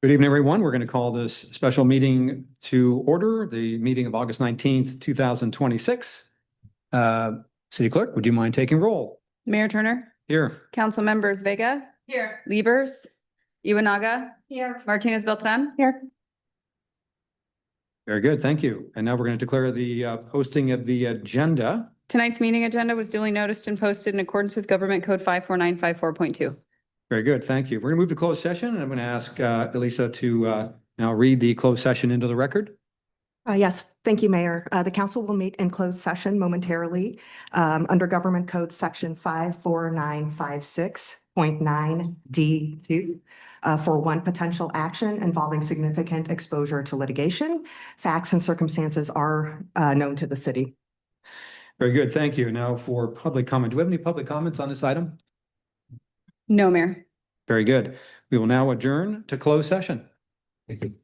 Good evening, everyone. We're going to call this special meeting to order, the meeting of August 19th, 2026. City Clerk, would you mind taking roll? Mayor Turner, Here. Council Members Vega. Here. Levers, Iwanaga. Here. Martinez Beltran. Here. Very good. Thank you. And now we're going to declare the posting of the agenda. Tonight's meeting agenda was duly noticed and posted in accordance with Government Code 54954.2. Very good. Thank you. We're going to move to closed session, and I'm going to ask Elisa to now read the closed session into the record. Yes, thank you, Mayor. The council will meet in closed session momentarily under Government Code Section 54956.9D2 for one potential action involving significant exposure to litigation. Facts and circumstances are known to the city. Very good. Thank you. Now for public comment. Do we have any public comments on this item? No, Mayor. Very good. We will now adjourn to closed session. Thank you.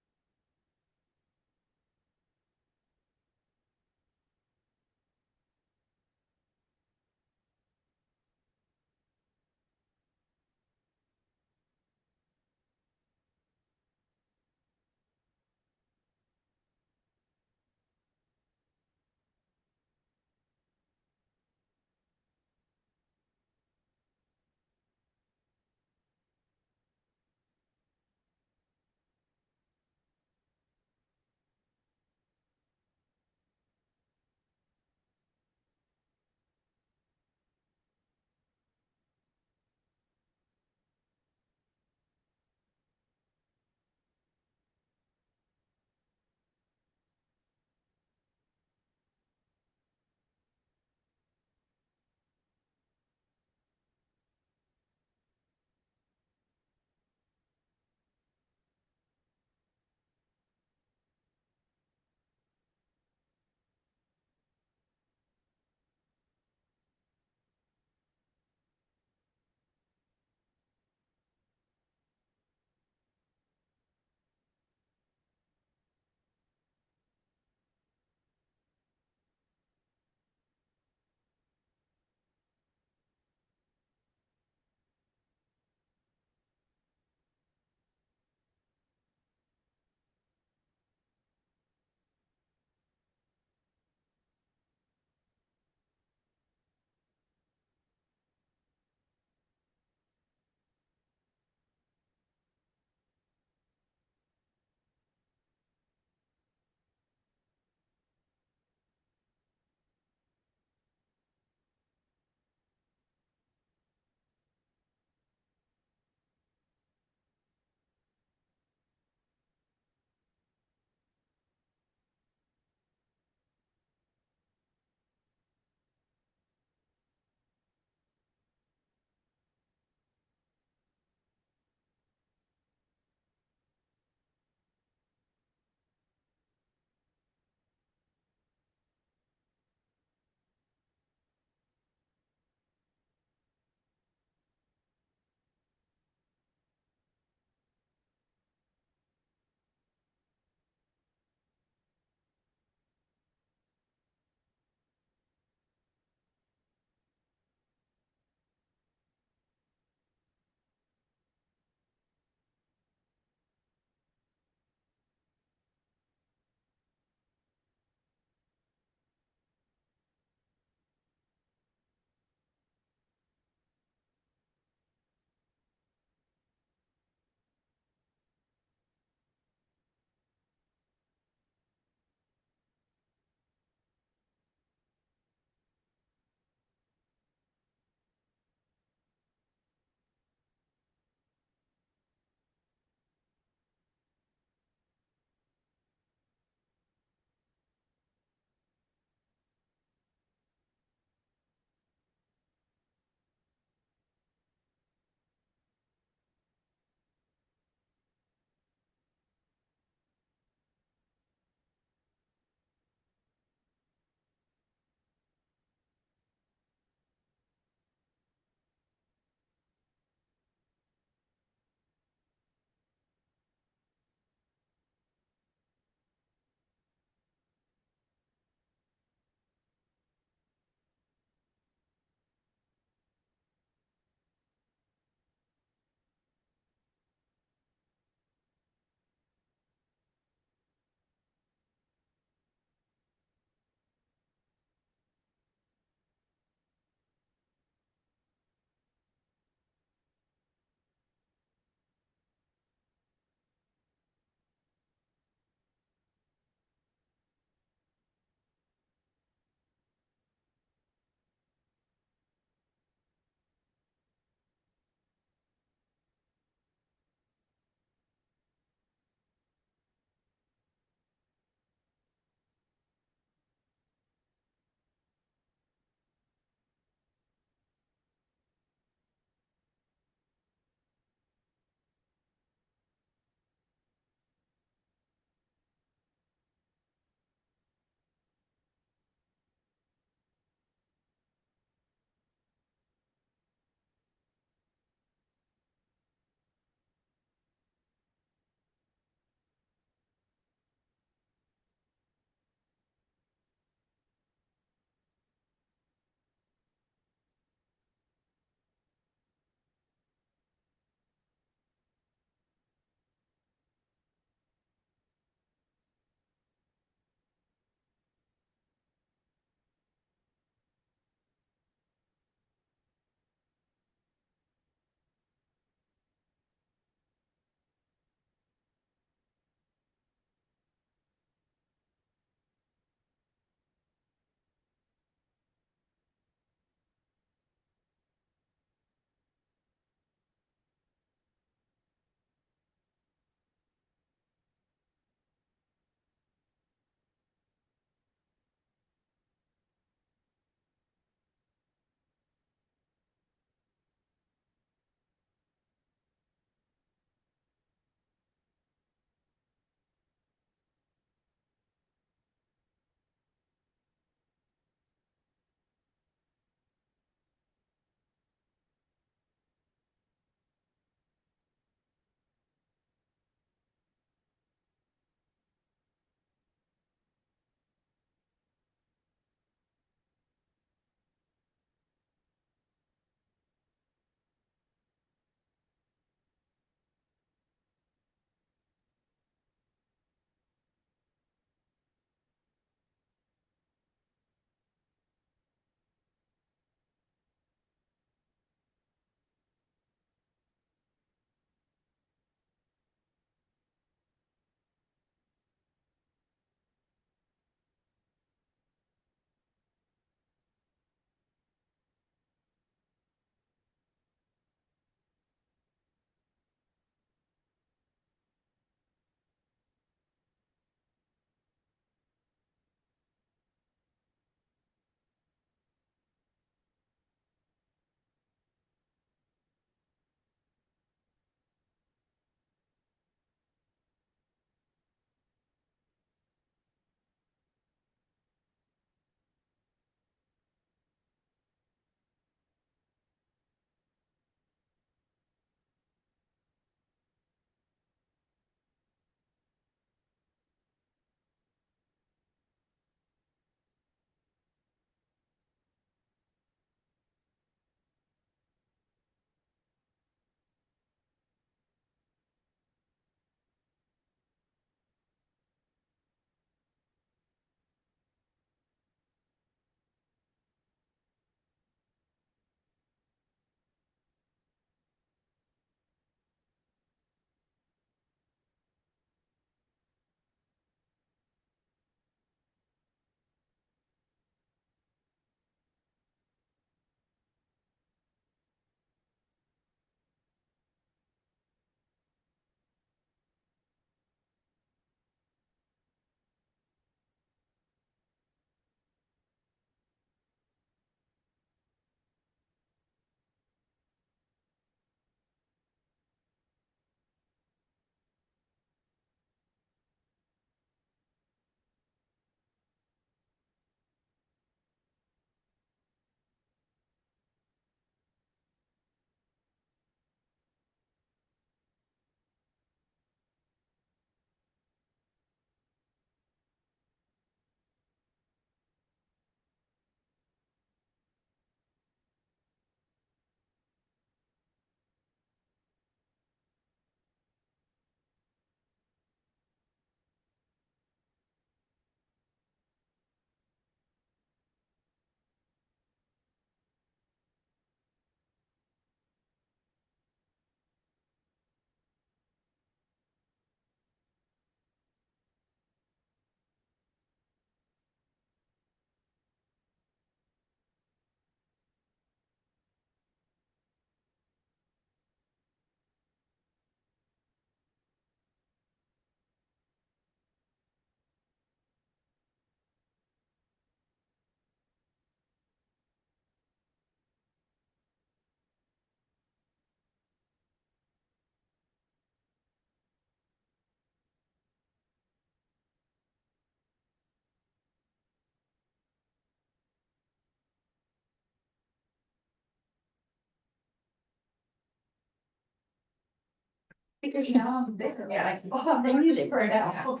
Because now I'm there, like, oh, they need it right now.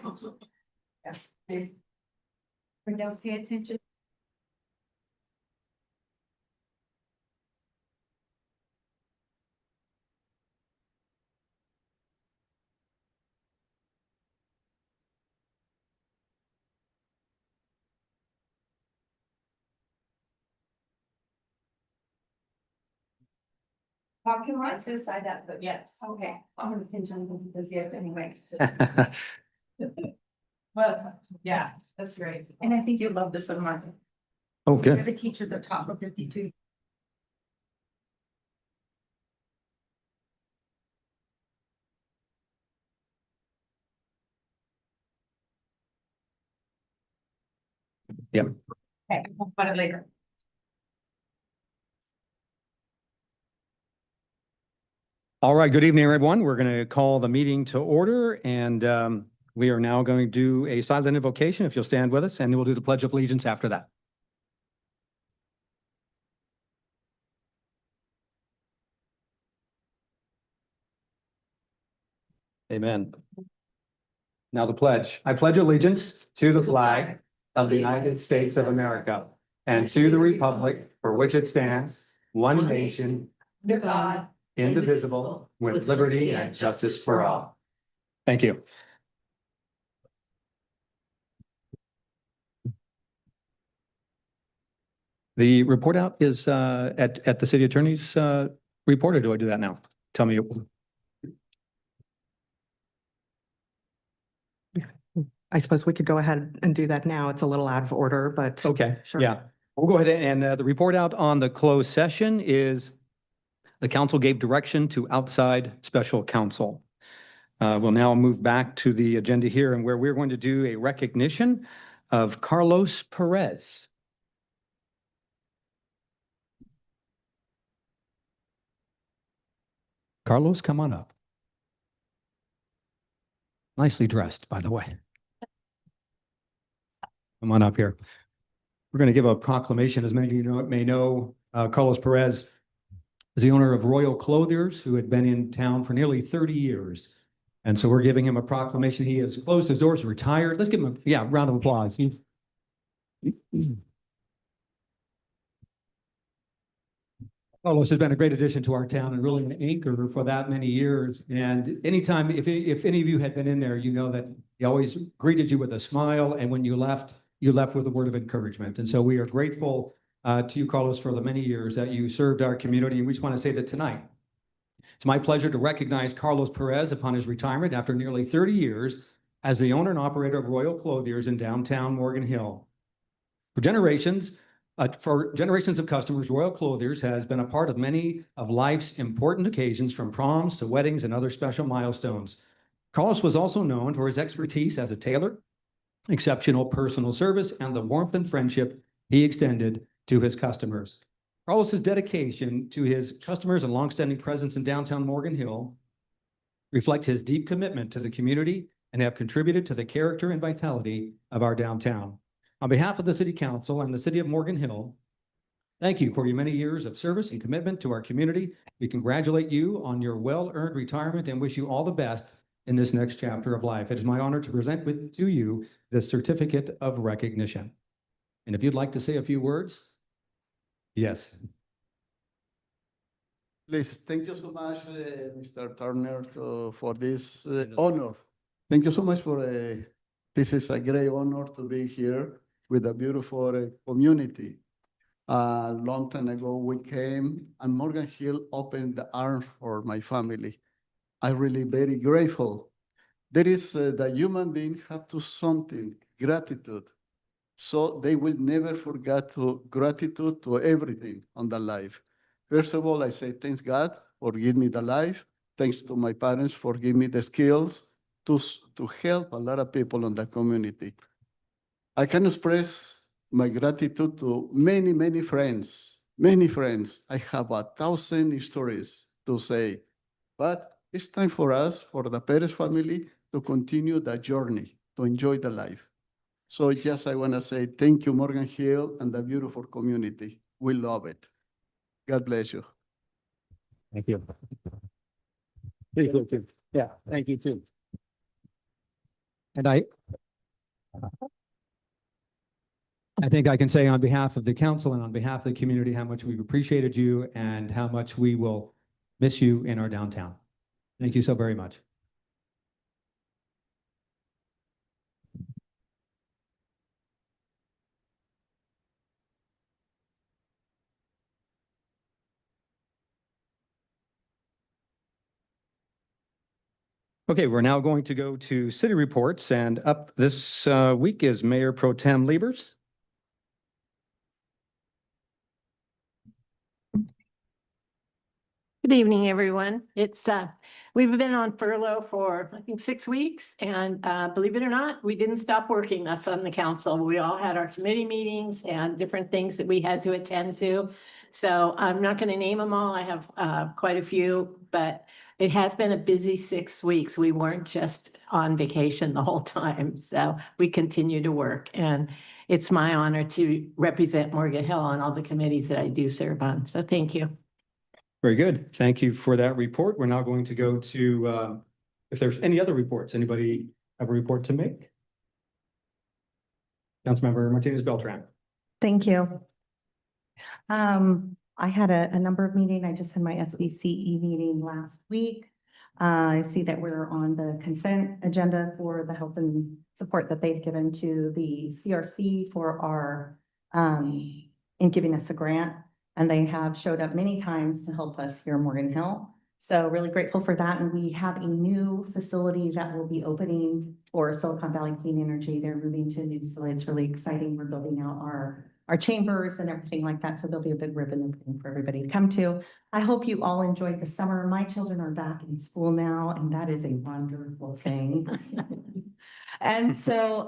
We don't pay attention. Parking lots inside that, but yes. Okay, I'm gonna pinch on this yes anyway. Well, yeah, that's great. And I think you'll love this one, Martha. Oh, We have good. a teacher at the top of 52. Yep. Okay, we'll find it later. All right, good evening, everyone. We're going to call the meeting to order, and we are now going to do a silent invocation, if you'll stand with us, and we'll do the Pledge of Allegiance after that. Amen. Now the pledge. I pledge allegiance to the flag of the United States of America and to the republic for which it stands, one nation, Under God. indivisible, with liberty and justice for all. Thank you. The report out is at the city attorney's report, or do I do that now? Tell me. I suppose we could go ahead and do that now. It's a little out of order, but Okay, Sure. yeah. We'll go ahead and the report out on the closed session is the council gave direction to outside special counsel. We'll now move back to the agenda here and where we're going to do a recognition of Carlos Perez. Carlos, come on up. Nicely dressed, by the way. Come on up here. We're going to give a proclamation. As many of you may know, Carlos Perez is the owner of Royal Clothiers, who had been in town for nearly 30 years. And so we're giving him a proclamation. He has closed his doors, retired. Let's give him a round of applause. Carlos has been a great addition to our town and really an anchor for that many years. And anytime, if any of you had been in there, you know that he always greeted you with a smile. And when you left with a word of encouragement. And so we are grateful to you, Carlos, for the many years that you served our community. And we just want to say that tonight, it's my pleasure to recognize Carlos Perez upon his retirement after nearly 30 years as the owner and operator of Royal Clothiers in downtown Morgan Hill. For generations of customers, Royal Clothiers has been a part of many of life's important occasions, from proms to weddings and other special milestones. Carlos was also known for his expertise as a tailor, exceptional personal service, and the warmth and friendship he extended to his customers. Carlos's dedication to his customers and longstanding presence in downtown Morgan Hill reflect his deep commitment to the community and have contributed to the character and vitality of our downtown. On behalf of the City Council and the City of Morgan Hill, thank you for your many years of service and commitment to our community. We congratulate you on your well-earned retirement and wish you all the best in this next chapter of life. It is my honor to present to you the certificate of recognition. And if you'd like to say a few words. Yes. Please, thank you so much, Mr. Turner, for this honor. Thank you so much for this is a great honor to be here with a beautiful community. A long time ago, we came and Morgan Hill opened the arms for my family. I'm really very grateful. There is the human being have to something, gratitude. So they will never forget gratitude to everything on the life. First of all, I say, thanks God for giving me the life. Thanks to my parents for giving me the skills to help a lot of people in the community. I can express my gratitude to many, many friends. I have 1,000 stories to say, but it's time for us, for the Perez family, to continue the journey, to enjoy the life. So yes, I want to say thank you, Morgan Hill, and the beautiful community. We love it. God bless you. Thank you. Yeah, thank you too. And I think I can say on behalf of the council and on behalf of the community, how much we've appreciated you and how much we will miss you in our downtown. Thank you so very much. Okay, we're now going to go to city reports, and up this week is Mayor Pro Tem Liebers. Good evening, everyone. We've been on furlough for, I think, 6 weeks, and believe it or not, we didn't stop working, us on the council. We all had our committee meetings and different things that we had to attend to. So I'm not going to name them all. I have quite a few, but it has been a busy 6 weeks. We weren't just on vacation the whole time, so we continue to work. And it's my honor to represent Morgan Hill on all the committees that I do serve on. So thank you. Very good. Thank you for that report. We're now going to go to, if there's any other reports, anybody have a report to make? Councilmember Martinez Beltran. Thank you. I had a number of meetings. I just had my SBCE meeting last week. I see that we're on the consent agenda for the help and support that they've given to the CRC for our, in giving us a grant. And they have showed up many times to help us here in Morgan Hill. So really grateful for that. And we have a new facility that will be opening for Silicon Valley Clean Energy. They're moving to a new facility. It's really exciting. We're building out our chambers and everything like that. So there'll be a big ribbon opening for everybody to come to. I hope you all enjoyed the summer. My children are back in school now, and that is a wonderful thing. And so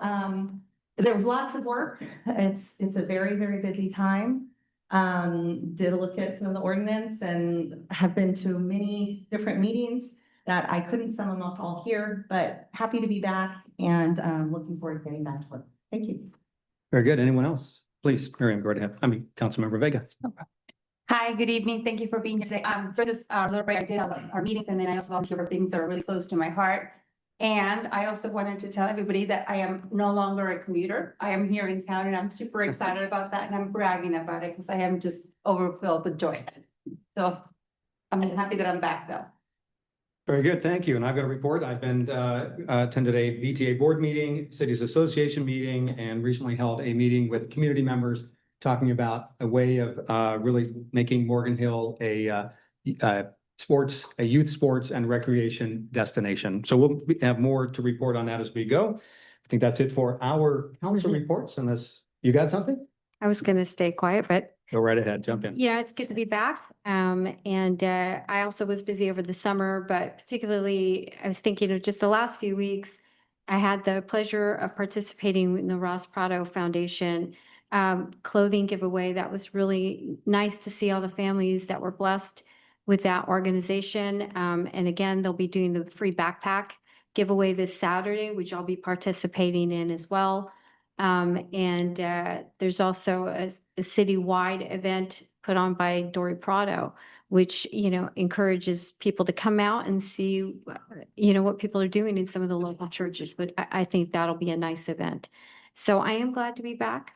there was lots of work. It's a very, very busy time. Did a look at some of the ordinance and have been to many different meetings that I couldn't sum them up all here, but happy to be back and looking forward to getting back to work. Thank you. Very good. Anyone else? Please, Miriam, go right ahead. Councilmember Vega. Hi, good evening. Thank you for being here today. For this little break, I did our meetings, and then I also volunteer for things that are really close to my heart. And I also wanted to tell everybody that I am no longer a commuter. I am here in town, and I'm super excited about that, and I'm bragging about it because I am just overfilled with joy. So I'm happy that I'm back though. Very good. Thank you. And I've got a report. I've been attended a VTA board meeting, Cities Association meeting, and recently held a meeting with community members talking about a way of really making Morgan Hill a youth sports and recreation destination. So we'll have more to report on that as we go. I think that's it for our council reports, unless you got something? I was going to stay quiet, but Go right ahead, jump in. yeah, it's good to be back. I also was busy over the summer, but particularly I was thinking of just the last few weeks. I had the pleasure of participating in the Ross Prado Foundation clothing giveaway. That was really nice to see all the families that were blessed with that organization. And again, they'll be doing the free backpack giveaway this Saturday, which I'll be participating in as well. There's also a citywide event put on by Dory Prado, which, encourages people to come out and see, what people are doing in some of the local churches. But I think that'll be a nice event. So I am glad to be back.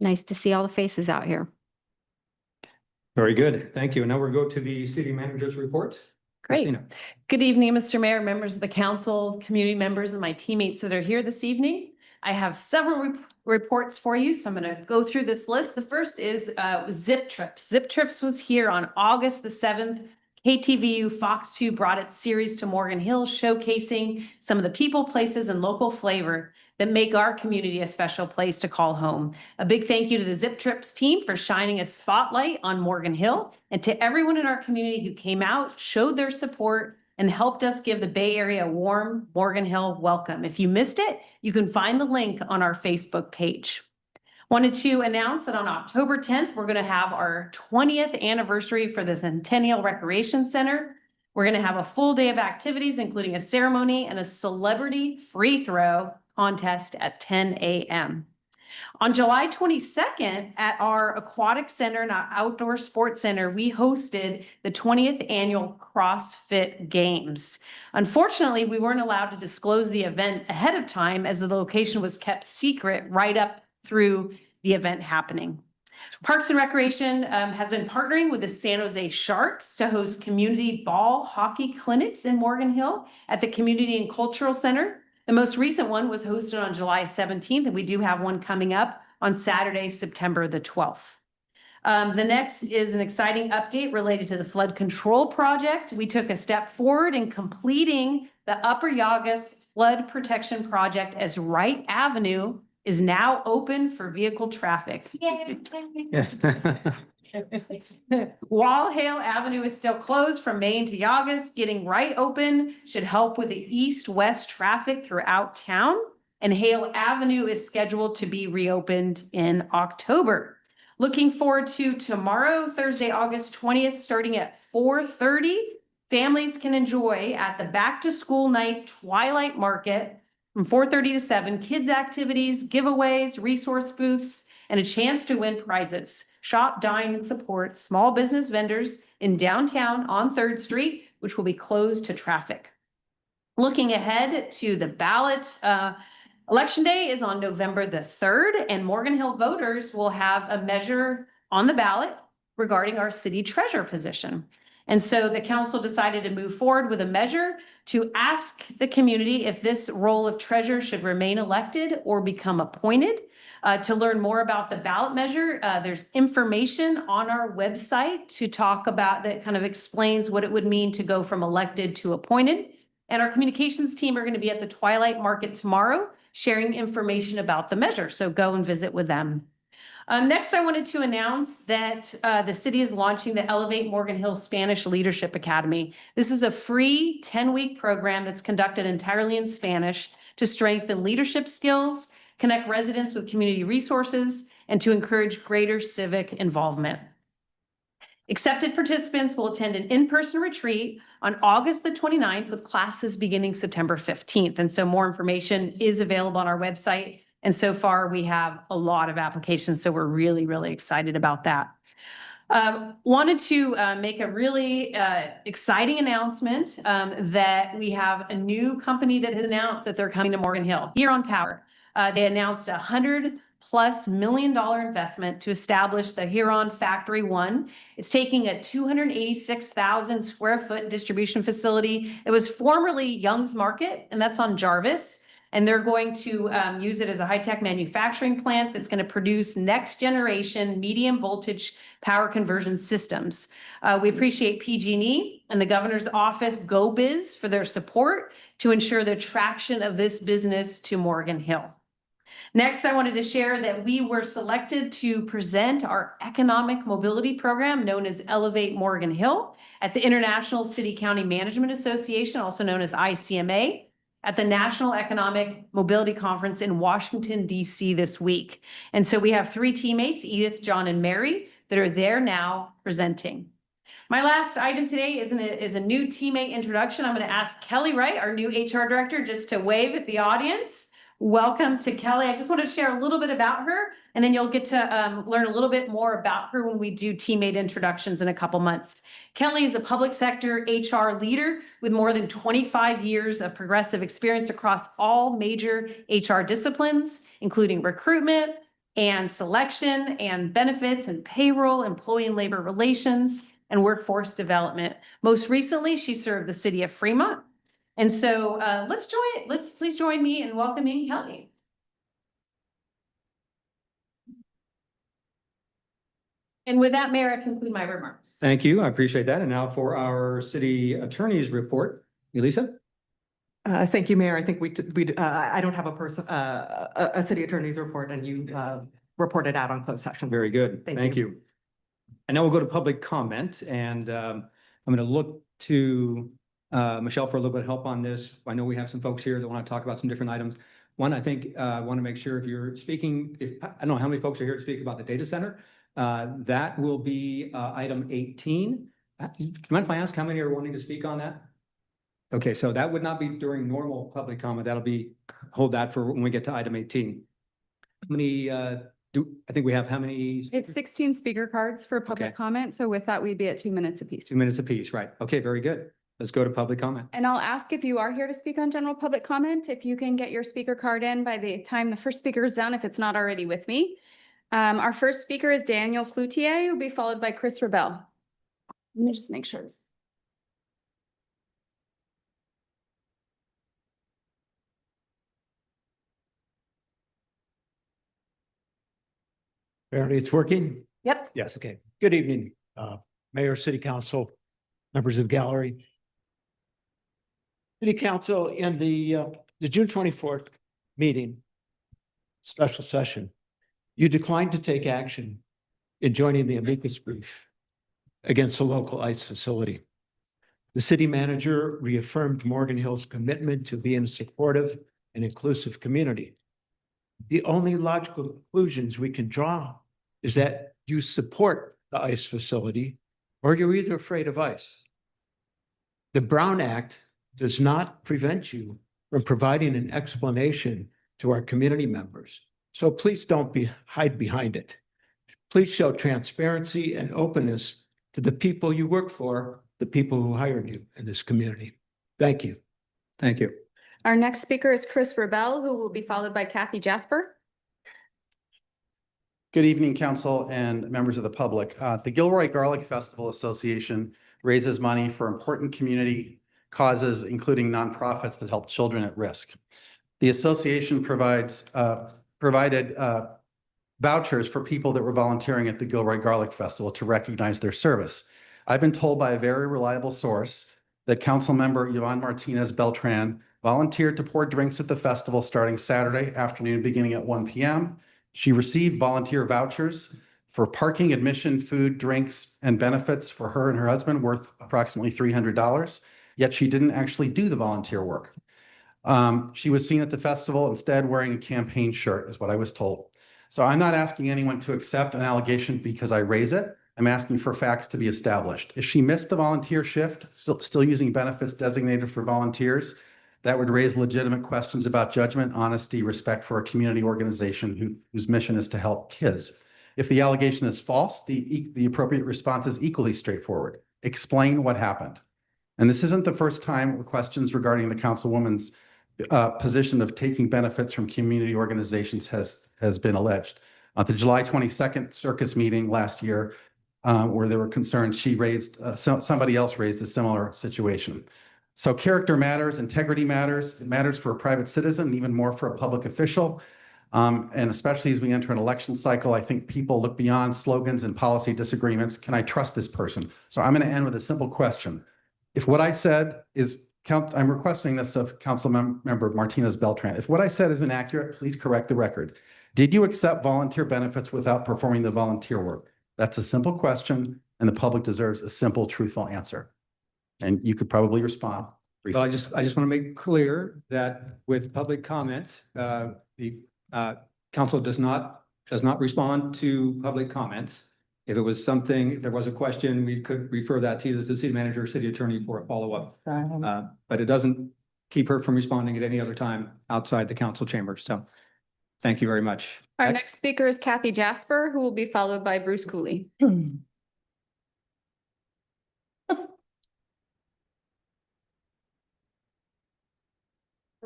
Nice to see all the faces out here. Very good. Thank you. Now we'll go to the city manager's report. Great. Christina. Good evening, Mr. Mayor, members of the council, community members, and my teammates that are here this evening. I have several reports for you, so I'm going to go through this list. The first is Zip Trips. Zip Trips was here on August the 7th. KTVU Fox 2 brought its series to Morgan Hill, showcasing some of the people, places, and local flavor that make our community a special place to call home. A big thank you to the Zip Trips team for shining a spotlight on Morgan Hill, and to everyone in our community who came out, showed their support, and helped us give the Bay Area a warm Morgan Hill welcome. If you missed it, you can find the link on our Facebook page. Wanted to announce that on October 10th, we're going to have our 20th anniversary for the Centennial Recreation Center. We're going to have a full day of activities, including a ceremony and a celebrity free throw contest at 10 a.m. On July 22nd, at our aquatic center and our outdoor sports center, we hosted the 20th annual CrossFit Games. Unfortunately, we weren't allowed to disclose the event ahead of time as the location was kept secret right up through the event happening. Parks and Recreation has been partnering with the San Jose Sharks to host community ball hockey clinics in Morgan Hill at the Community and Cultural Center. The most recent one was hosted on July 17th, and we do have one coming up on Saturday, September the 12th. The next is an exciting update related to the flood control project. We took a step forward in completing the Upper Yagas Flood Protection Project as Wright Avenue is now open for vehicle traffic. While Hale Avenue is still closed from Main to Yagas, getting Wright open should help with the east-west traffic throughout town. And Hale Avenue is scheduled to be reopened in October. Looking forward to tomorrow, Thursday, August 20th, starting at 4:30. Families can enjoy at the Back to School Night Twilight Market from 4:30 to 7, kids activities, giveaways, resource booths, and a chance to win prizes. Shop, dine, and support small business vendors in downtown on 3rd Street, which will be closed to traffic. Looking ahead to the ballot, Election Day is on November the 3rd, and Morgan Hill voters will have a measure on the ballot regarding our city treasurer position. And so the council decided to move forward with a measure to ask the community if this role of treasurer should remain elected or become appointed. To learn more about the ballot measure, there's information on our website to talk about that kind of explains what it would mean to go from elected to appointed. And our communications team are going to be at the Twilight Market tomorrow, sharing information about the measure. So go and visit with them. Next, I wanted to announce that the city is launching the Elevate Morgan Hill Spanish Leadership Academy. This is a free 10-week program that's conducted entirely in Spanish to strengthen leadership skills, connect residents with community resources, and to encourage greater civic involvement. Accepted participants will attend an in-person retreat on August the 29th with classes beginning September 15th. And so more information is available on our website. And so far we have a lot of applications. So we're really, really excited about that. Wanted to make a really exciting announcement that we have a new company that has announced that they're coming to Morgan Hill, Huron Power. They announced $100+ million investment to establish the Huron Factory 1. It's taking a 286,000 square foot distribution facility. It was formerly Young's Market, and that's on Jarvis. And they're going to use it as a high-tech manufacturing plant that's going to produce next generation medium voltage power conversion systems. We appreciate PG&E and the governor's office, GoBiz, for their support to ensure the traction of this business to Morgan Hill. Next, I wanted to share that we were selected to present our economic mobility program known as Elevate Morgan Hill at the International City County Management Association, also known as ICMA, at the National Economic Mobility Conference in Washington, D.C. this week. And so we have 3 teammates, Edith, John, and Mary, that are there now presenting. My last item today is a new teammate introduction. I'm going to ask Kelly Wright, our new HR director, just to wave at the audience. Welcome to Kelly. I just want to share a little bit about her, and then you'll get to learn a little bit more about her when we do teammate introductions in a couple months. Kelly is a public sector HR leader with more than 25 years of progressive experience across all major HR disciplines, including recruitment and selection and benefits and payroll, employee and labor relations, and workforce development. Most recently, she served the city of Fremont. And so let's please join me in welcoming Kelly. And with that, Mayor, I conclude my remarks. Thank you. I appreciate that. And now for our city attorney's report, Elisa? Thank you, Mayor. I think I don't have a city attorney's report, and you reported out on closed session. Very good. Thank Thank you. And now we'll go to public comment, and I'm going to look to Michelle for a little bit of help on this. I know we have some folks here that want to talk about some different items. One, I think, want to make sure if you're speaking, I don't know how many folks are here to speak about the data center. That will be item 18. Do you mind if I ask how many are wanting to speak on that? Okay, so that would not be during normal public comment. That'll be, hold that for when we get to item 18. many, I think we have how many? We have 16 speaker cards for public Okay. comment. So with that, we'd be at 2 minutes apiece. 2 minutes apiece, right? Okay, very good. Let's go to public comment. And I'll ask if you are here to speak on general public comment, if you can get your speaker card in by the time the first speaker is done, if it's not already with me. Our first speaker is Daniel Cloutier, who'll be followed by Chris Rebel. Let me just make sure. Apparently it's working. Yep. Yes, okay. Good evening, Mayor, City Council, members of the gallery. City Council, in the June 24th meeting, special session, you declined to take action in joining the amicus brief against the local ICE facility. The city manager reaffirmed Morgan Hill's commitment to being a supportive and inclusive community. The only logical conclusions we can draw is that you support the ICE facility or you're either afraid of ICE. The Brown Act does not prevent you from providing an explanation to our community members. So please don't hide behind it. Please show transparency and openness to the people you work for, the people who hired you in this community. Thank you. Thank you. Our next speaker is Chris Rebel, who will be followed by Kathy Jasper. Good evening, council and members of the public. The Gilroy Garlic Festival Association raises money for important community causes, including nonprofits that help children at risk. The association provided vouchers for people that were volunteering at the Gilroy Garlic Festival to recognize their service. I've been told by a very reliable source that Councilmember Yvonne Martinez Beltran volunteered to pour drinks at the festival starting Saturday afternoon, beginning at 1 p.m. She received volunteer vouchers for parking, admission, food, drinks, and benefits for her and her husband worth approximately $300, yet she didn't actually do the volunteer work. She was seen at the festival instead wearing a campaign shirt, is what I was told. So I'm not asking anyone to accept an allegation because I raise it. I'm asking for facts to be established. If she missed the volunteer shift, still using benefits designated for volunteers, that would raise legitimate questions about judgment, honesty, respect for a community organization whose mission is to help kids. If the allegation is false, the appropriate response is equally straightforward. Explain what happened. And this isn't the first time questions regarding the councilwoman's position of taking benefits from community organizations has been alleged. At the July 22nd circus meeting last year, where there were concerns, somebody else raised a similar situation. So character matters, integrity matters. It matters for a private citizen, even more for a public official. And especially as we enter an election cycle, I think people look beyond slogans and policy disagreements. Can I trust this person? So I'm going to end with a simple question. If what I said is, I'm requesting this of Council Member Martinez Beltran. If what I said is inaccurate, please correct the record. Did you accept volunteer benefits without performing the volunteer work? That's a simple question, and the public deserves a simple, truthful answer. And you could probably respond. Well, I just want to make clear that with public comment, the council does not respond to public comments. If it was something, if there was a question, we could refer that to the city manager or city attorney for a follow-up. But it doesn't keep her from responding at any other time outside the council chamber. So thank you very much. Our next speaker is Kathy Jasper, who will be followed by Bruce Cooley.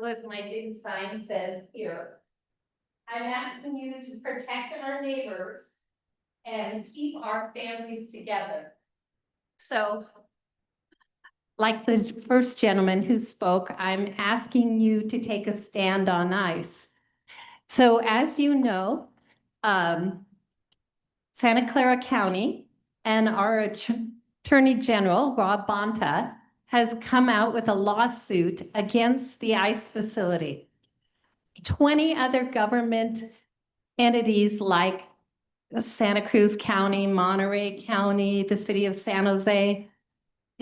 As my big sign says here, I'm asking you to protect our neighbors and keep our families together. So, like the first gentleman who spoke, I'm asking you to take a stand on ICE. So as you know, Santa Clara County and our Attorney General, Rob Bonta, has come out with a lawsuit against the ICE facility. 20 other government entities like Santa Cruz County, Monterey County, the city of San Jose,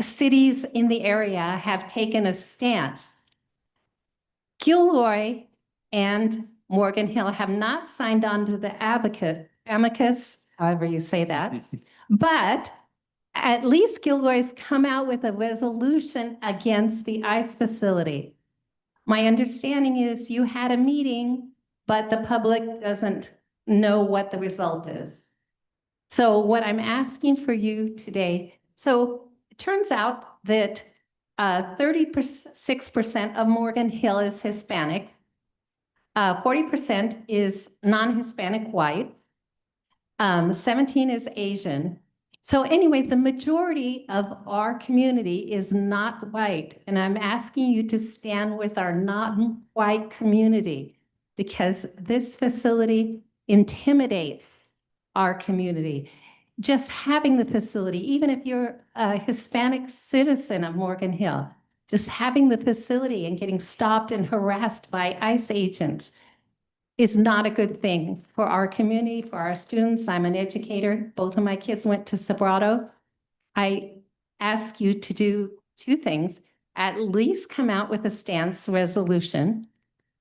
cities in the area have taken a stance. Gilroy and Morgan Hill have not signed on to the amicus, however you say that, but at least Gilroy's come out with a resolution against the ICE facility. My understanding is you had a meeting but the public doesn't know what the result is. So what I'm asking for you today, so it turns out that 36% of Morgan Hill is Hispanic. 40% is non-Hispanic white. 17 is Asian. So anyway, the majority of our community is not white. And I'm asking you to stand with our non-white community because this facility intimidates our community. Just having the facility, even if you're a Hispanic citizen of Morgan Hill, just having the facility and getting stopped and harassed by ICE agents is not a good thing for our community, for our students. I'm an educator. Both of my kids went to Sobrato. I ask you to do two things. At least come out with a stance resolution,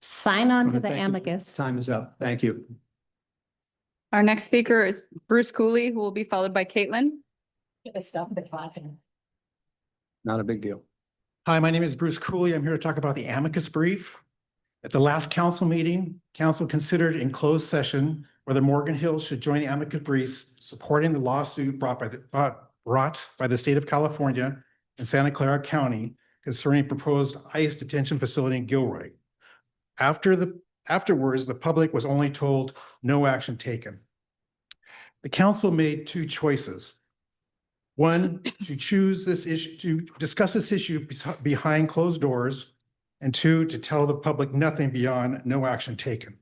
sign on to the Thank you. amicus. Time is up. Thank you. Our next speaker is Bruce Cooley, who will be followed by Caitlin. Stop the clock. Not a big deal. Hi, my name is Bruce Cooley. I'm here to talk about the amicus brief. At the last council meeting, council considered in closed session whether Morgan Hill should join the amicus briefs supporting the lawsuit brought by the state of California and Santa Clara County concerning proposed ICE detention facility in Gilroy. Afterwards, the public was only told no action taken. The council made two choices. One, to choose this issue, to discuss this issue behind closed doors, and two, to tell the public nothing beyond no action taken.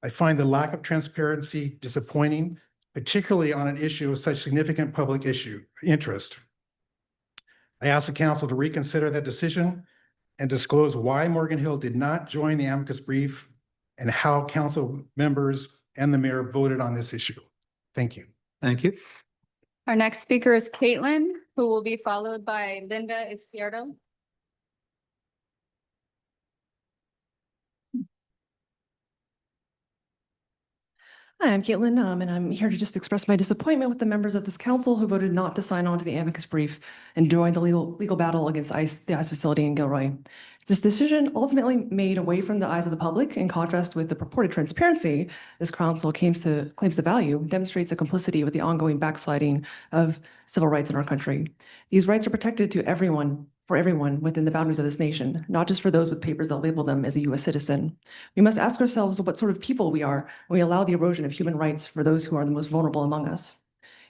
I find the lack of transparency disappointing, particularly on an issue of such significant public interest. I ask the council to reconsider that decision and disclose why Morgan Hill did not join the amicus brief and how council members and the mayor voted on this issue. Thank you. Thank you. Our next speaker is Caitlin, who will be followed by Linda Izquierdo. Hi, I'm Caitlin, and I'm here to just express my disappointment with the members of this council who voted not to sign on to the amicus brief and join the legal battle against the ICE facility in Gilroy. This decision, ultimately made away from the eyes of the public, in contrast with the purported transparency this council claims to value, demonstrates a complicity with the ongoing backsliding of civil rights in our country. These rights are protected to everyone, for everyone within the boundaries of this nation, not just for those with papers that label them as a U.S. citizen. We must ask ourselves what sort of people we are when we allow the erosion of human rights for those who are the most vulnerable among us.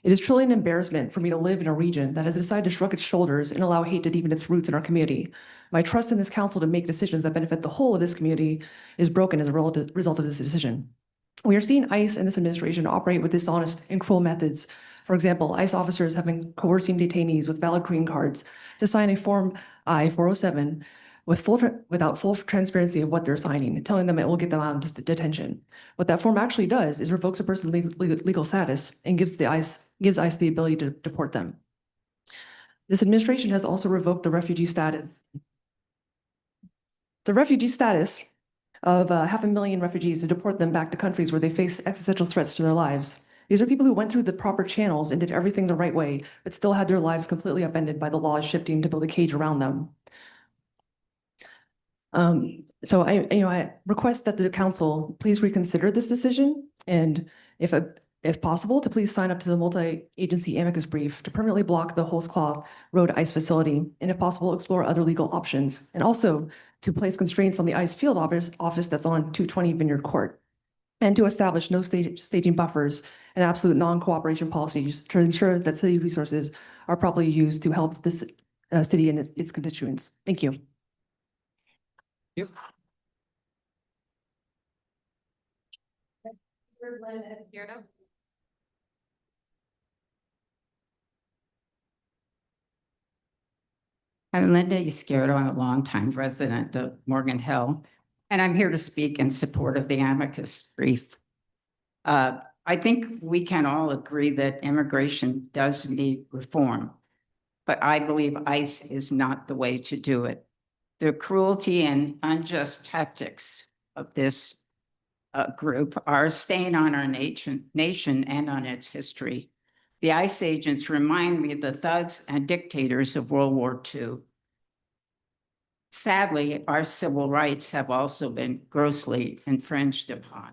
It is truly an embarrassment for me to live in a region that has decided to shrug its shoulders and allow hate to deepen its roots in our community. My trust in this council to make decisions that benefit the whole of this community is broken as a result of this decision. We are seeing ICE and this administration operate with dishonest and cruel methods. For example, ICE officers have been coercing detainees with valid green cards to sign a Form I-407 without full transparency of what they're signing, telling them it will get them out of detention. What that form actually does is revokes a person's legal status and gives ICE the ability to deport them. This administration has also revoked the refugee status. The refugee status of 500,000 refugees to deport them back to countries where they face existential threats to their lives. These are people who went through the proper channels and did everything the right way, but still had their lives completely upended by the laws shifting to build a cage around them. So I request that the council please reconsider this decision, and if possible, to please sign up to the multi-agency amicus brief to permanently block the Holsclaw Road ICE facility, and if possible, explore other legal options, and also to place constraints on the ICE field office that's on 220 Vineyard Court, and to establish no staging buffers and absolute non-cooperation policies to ensure that city resources are properly used to help this city and its constituents. Thank you. Yep. I'm Linda Izquierdo. I'm a longtime resident of Morgan Hill, and I'm here to speak in support of the amicus brief. I think we can all agree that immigration does need reform, but I believe ICE is not the way to do it. The cruelty and unjust tactics of this group are a stain on our nation and on its history. The ICE agents remind me of the thugs and dictators of World War II. Sadly, our civil rights have also been grossly infringed upon.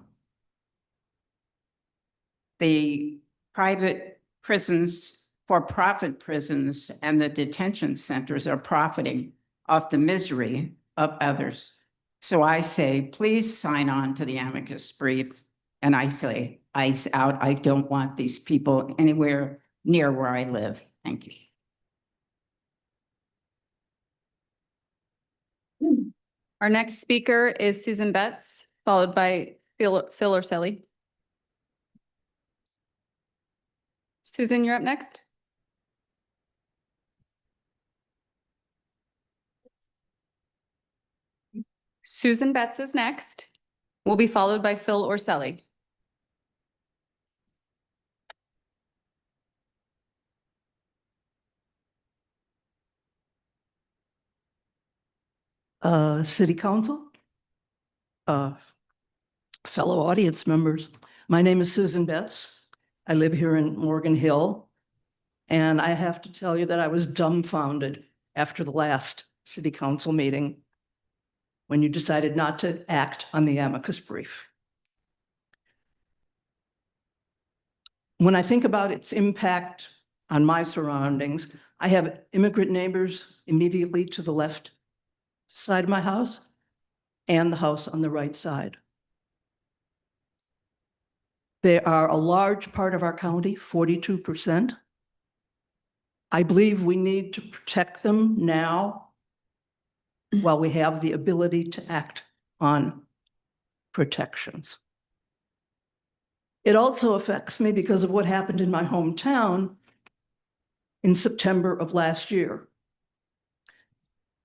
The private prisons, for-profit prisons, and the detention centers are profiting off the misery of others. So I say, please sign on to the amicus brief. And I say, ICE out. I don't want these people anywhere near where I live. Thank you. Our next speaker is Susan Betts, followed by Phil Orselli. Susan, you're up next. Susan Betts is next. Will be followed by Phil Orselli. City Council, fellow audience members. My name is Susan Betts. I live here in Morgan Hill. And I have to tell you that I was dumbfounded after the last City Council meeting when you decided not to act on the amicus brief. When I think about its impact on my surroundings, I have immigrant neighbors immediately to the left side of my house and the house on the right side. They are a large part of our county, 42%. I believe we need to protect them now while we have the ability to act on protections. It also affects me because of what happened in my hometown in September of last year.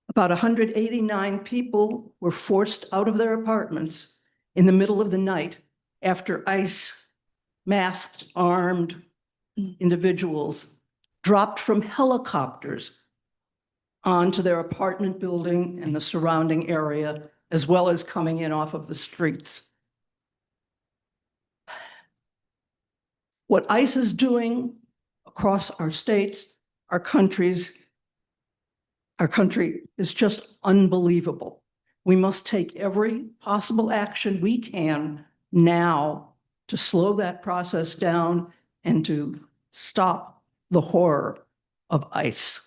About 189 people were forced out of their apartments in the middle of the night after ICE masked, armed individuals dropped from helicopters onto their apartment building and the surrounding area, as well as coming in off of the streets. What ICE is doing across our states, our country is just unbelievable. We must take every possible action we can now to slow that process down and to stop the horror of ICE.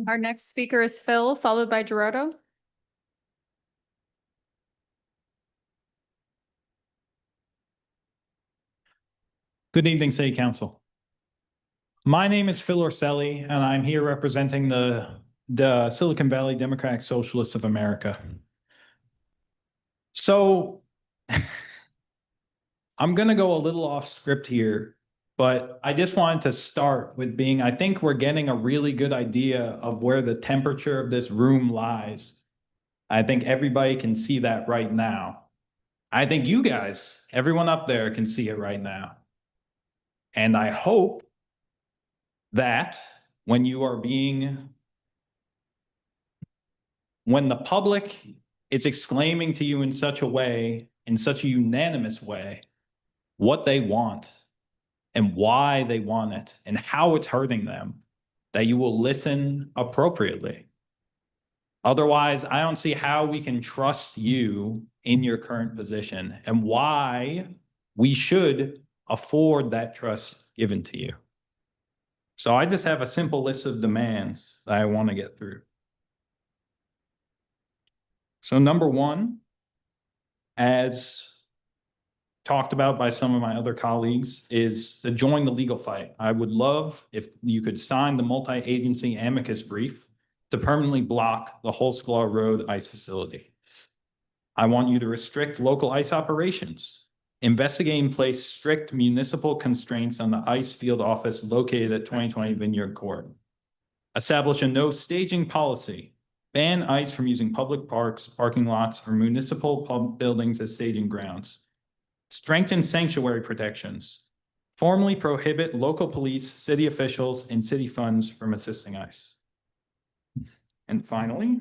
Our next speaker is Phil, followed by Gerardo. Good evening, City Council. My name is Phil Orselli, and I'm here representing the Silicon Valley Democratic Socialists of America. So I'm going to go a little off script here, but I just wanted to start with I think we're getting a really good idea of where the temperature of this room lies. I think everybody can see that right now. I think you guys, everyone up there, can see it right now. And I hope that when the public is exclaiming to you in such a way, in such a unanimous way, what they want and why they want it and how it's hurting them, that you will listen appropriately. Otherwise, I don't see how we can trust you in your current position and why we should afford that trust given to you. So I just have a simple list of demands that I want to get through. So number one, as talked about by some of my other colleagues, is to join the legal fight. I would love if you could sign the multi-agency amicus brief to permanently block the Holsclaw Road ICE facility. I want you to restrict local ICE operations. Investigate and place strict municipal constraints on the ICE field office located at 2020 Vineyard Court. Establish a no staging policy. Ban ICE from using public parks, parking lots, or municipal buildings as staging grounds. Strengthen sanctuary protections. Formally prohibit local police, city officials, and city funds from assisting ICE. And finally,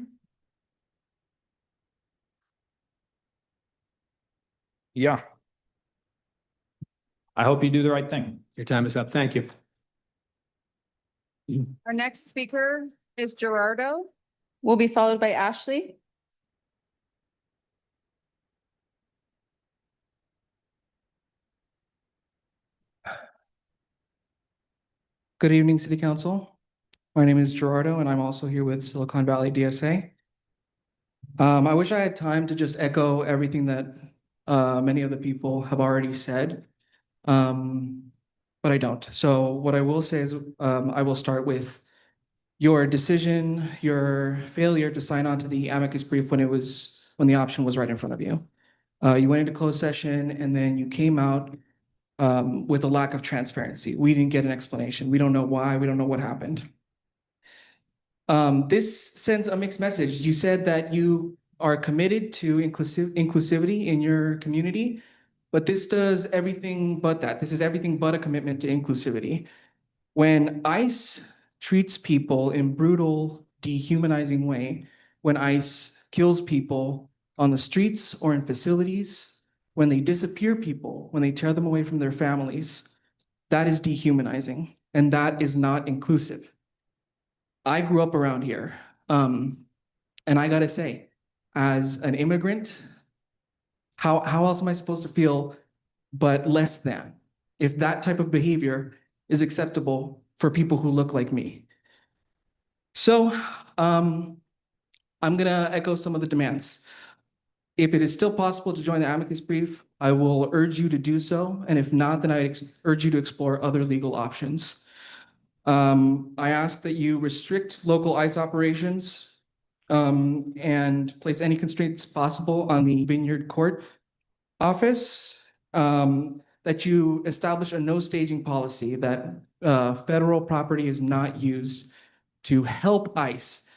I hope you do the right thing. Your time is up. Thank you. Our next speaker is Gerardo, will be followed by Ashley. Good evening, City Council. My name is Gerardo, and I'm also here with Silicon Valley DSA. I wish I had time to just echo everything that many of the people have already said, but I don't. So what I will say is I will start with your decision, your failure to sign on to the amicus brief when the option was right in front of you. You went into closed session and then you came out with a lack of transparency. We didn't get an explanation. We don't know why. We don't know what happened. This sends a mixed message. You said that you are committed to inclusivity in your community, but this does everything but that. This is everything but a commitment to inclusivity. When ICE treats people in brutal, dehumanizing way, when ICE kills people on the streets or in facilities, when they disappear people, when they tear them away from their families, that is dehumanizing, and that is not inclusive. I grew up around here, and I gotta say, as an immigrant, how else am I supposed to feel but less than if that type of behavior is acceptable for people who look like me? So I'm gonna echo some of the demands. If it is still possible to join the amicus brief, I will urge you to do so. And if not, then I urge you to explore other legal options. I ask that you restrict local ICE operations and place any constraints possible on the Vineyard Court office, that you establish a no staging policy, that federal property is not used to help ICE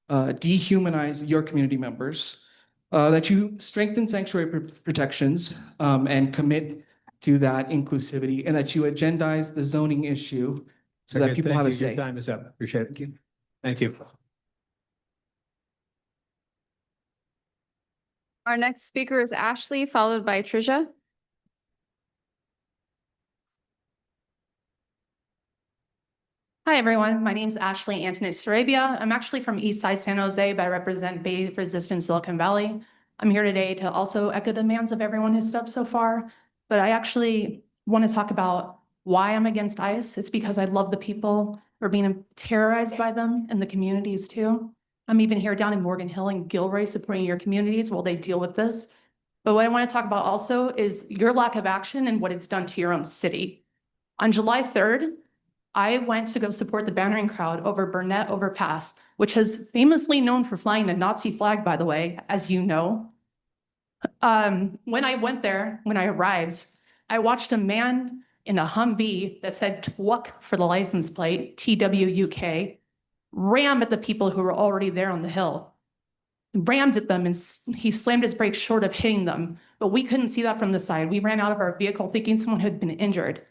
dehumanize your community members, that you strengthen sanctuary protections and commit to that inclusivity, and that you agendize the zoning issue so that people have a say. Your time is up. Appreciate it. Thank you. Our next speaker is Ashley, followed by Trisha. Hi, everyone. My name is Ashley Antoinette Sarabia. I'm actually from Eastside San Jose, but I represent Bay Resistance Silicon Valley. I'm here today to also echo the demands of everyone who's stepped so far, but I actually want to talk about why I'm against ICE. It's because I love the people who are being terrorized by them and the communities too. I'm even here down in Morgan Hill and Gilroy supporting your communities while they deal with this. But what I want to talk about also is your lack of action and what it's done to your own city. On July 3rd, I went to go support the bannering crowd over Burnett Overpass, which is famously known for flying a Nazi flag, by the way, as you know. When I went there, when I arrived, I watched a man in a Humvee that said TWUK for the license plate, TWUK, ram at the people who were already there on the hill. Rammed at them and he slammed his brakes short of hitting them, but we couldn't see that from the side. We ran out of our vehicle thinking someone had been injured.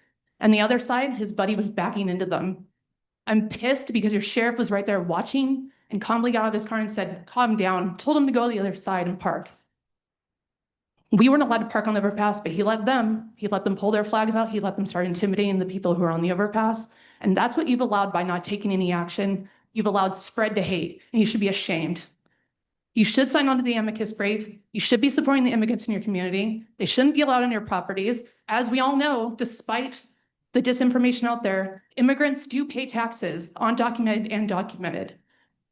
And the other side, his buddy was backing into them. I'm pissed because your sheriff was right there watching and calmly got out of his car and said, calm down, told him to go to the other side and park. We weren't allowed to park on the overpass, but he let them pull their flags out. He let them start intimidating the people who are on the overpass. And that's what you've allowed by not taking any action. You've allowed spread to hate, and you should be ashamed. You should sign on to the amicus brief. You should be supporting the immigrants in your community. They shouldn't be allowed on your properties. As we all know, despite the disinformation out there, immigrants do pay taxes, undocumented and documented.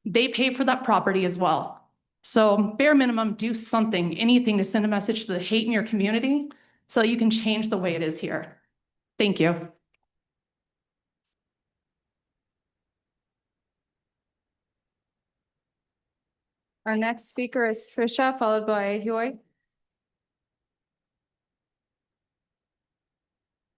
They pay for that property as well. So bare minimum, do something, anything to send a message to the hate in your community so that you can change the way it is here. Thank you. Our next speaker is Trisha, followed by Huey.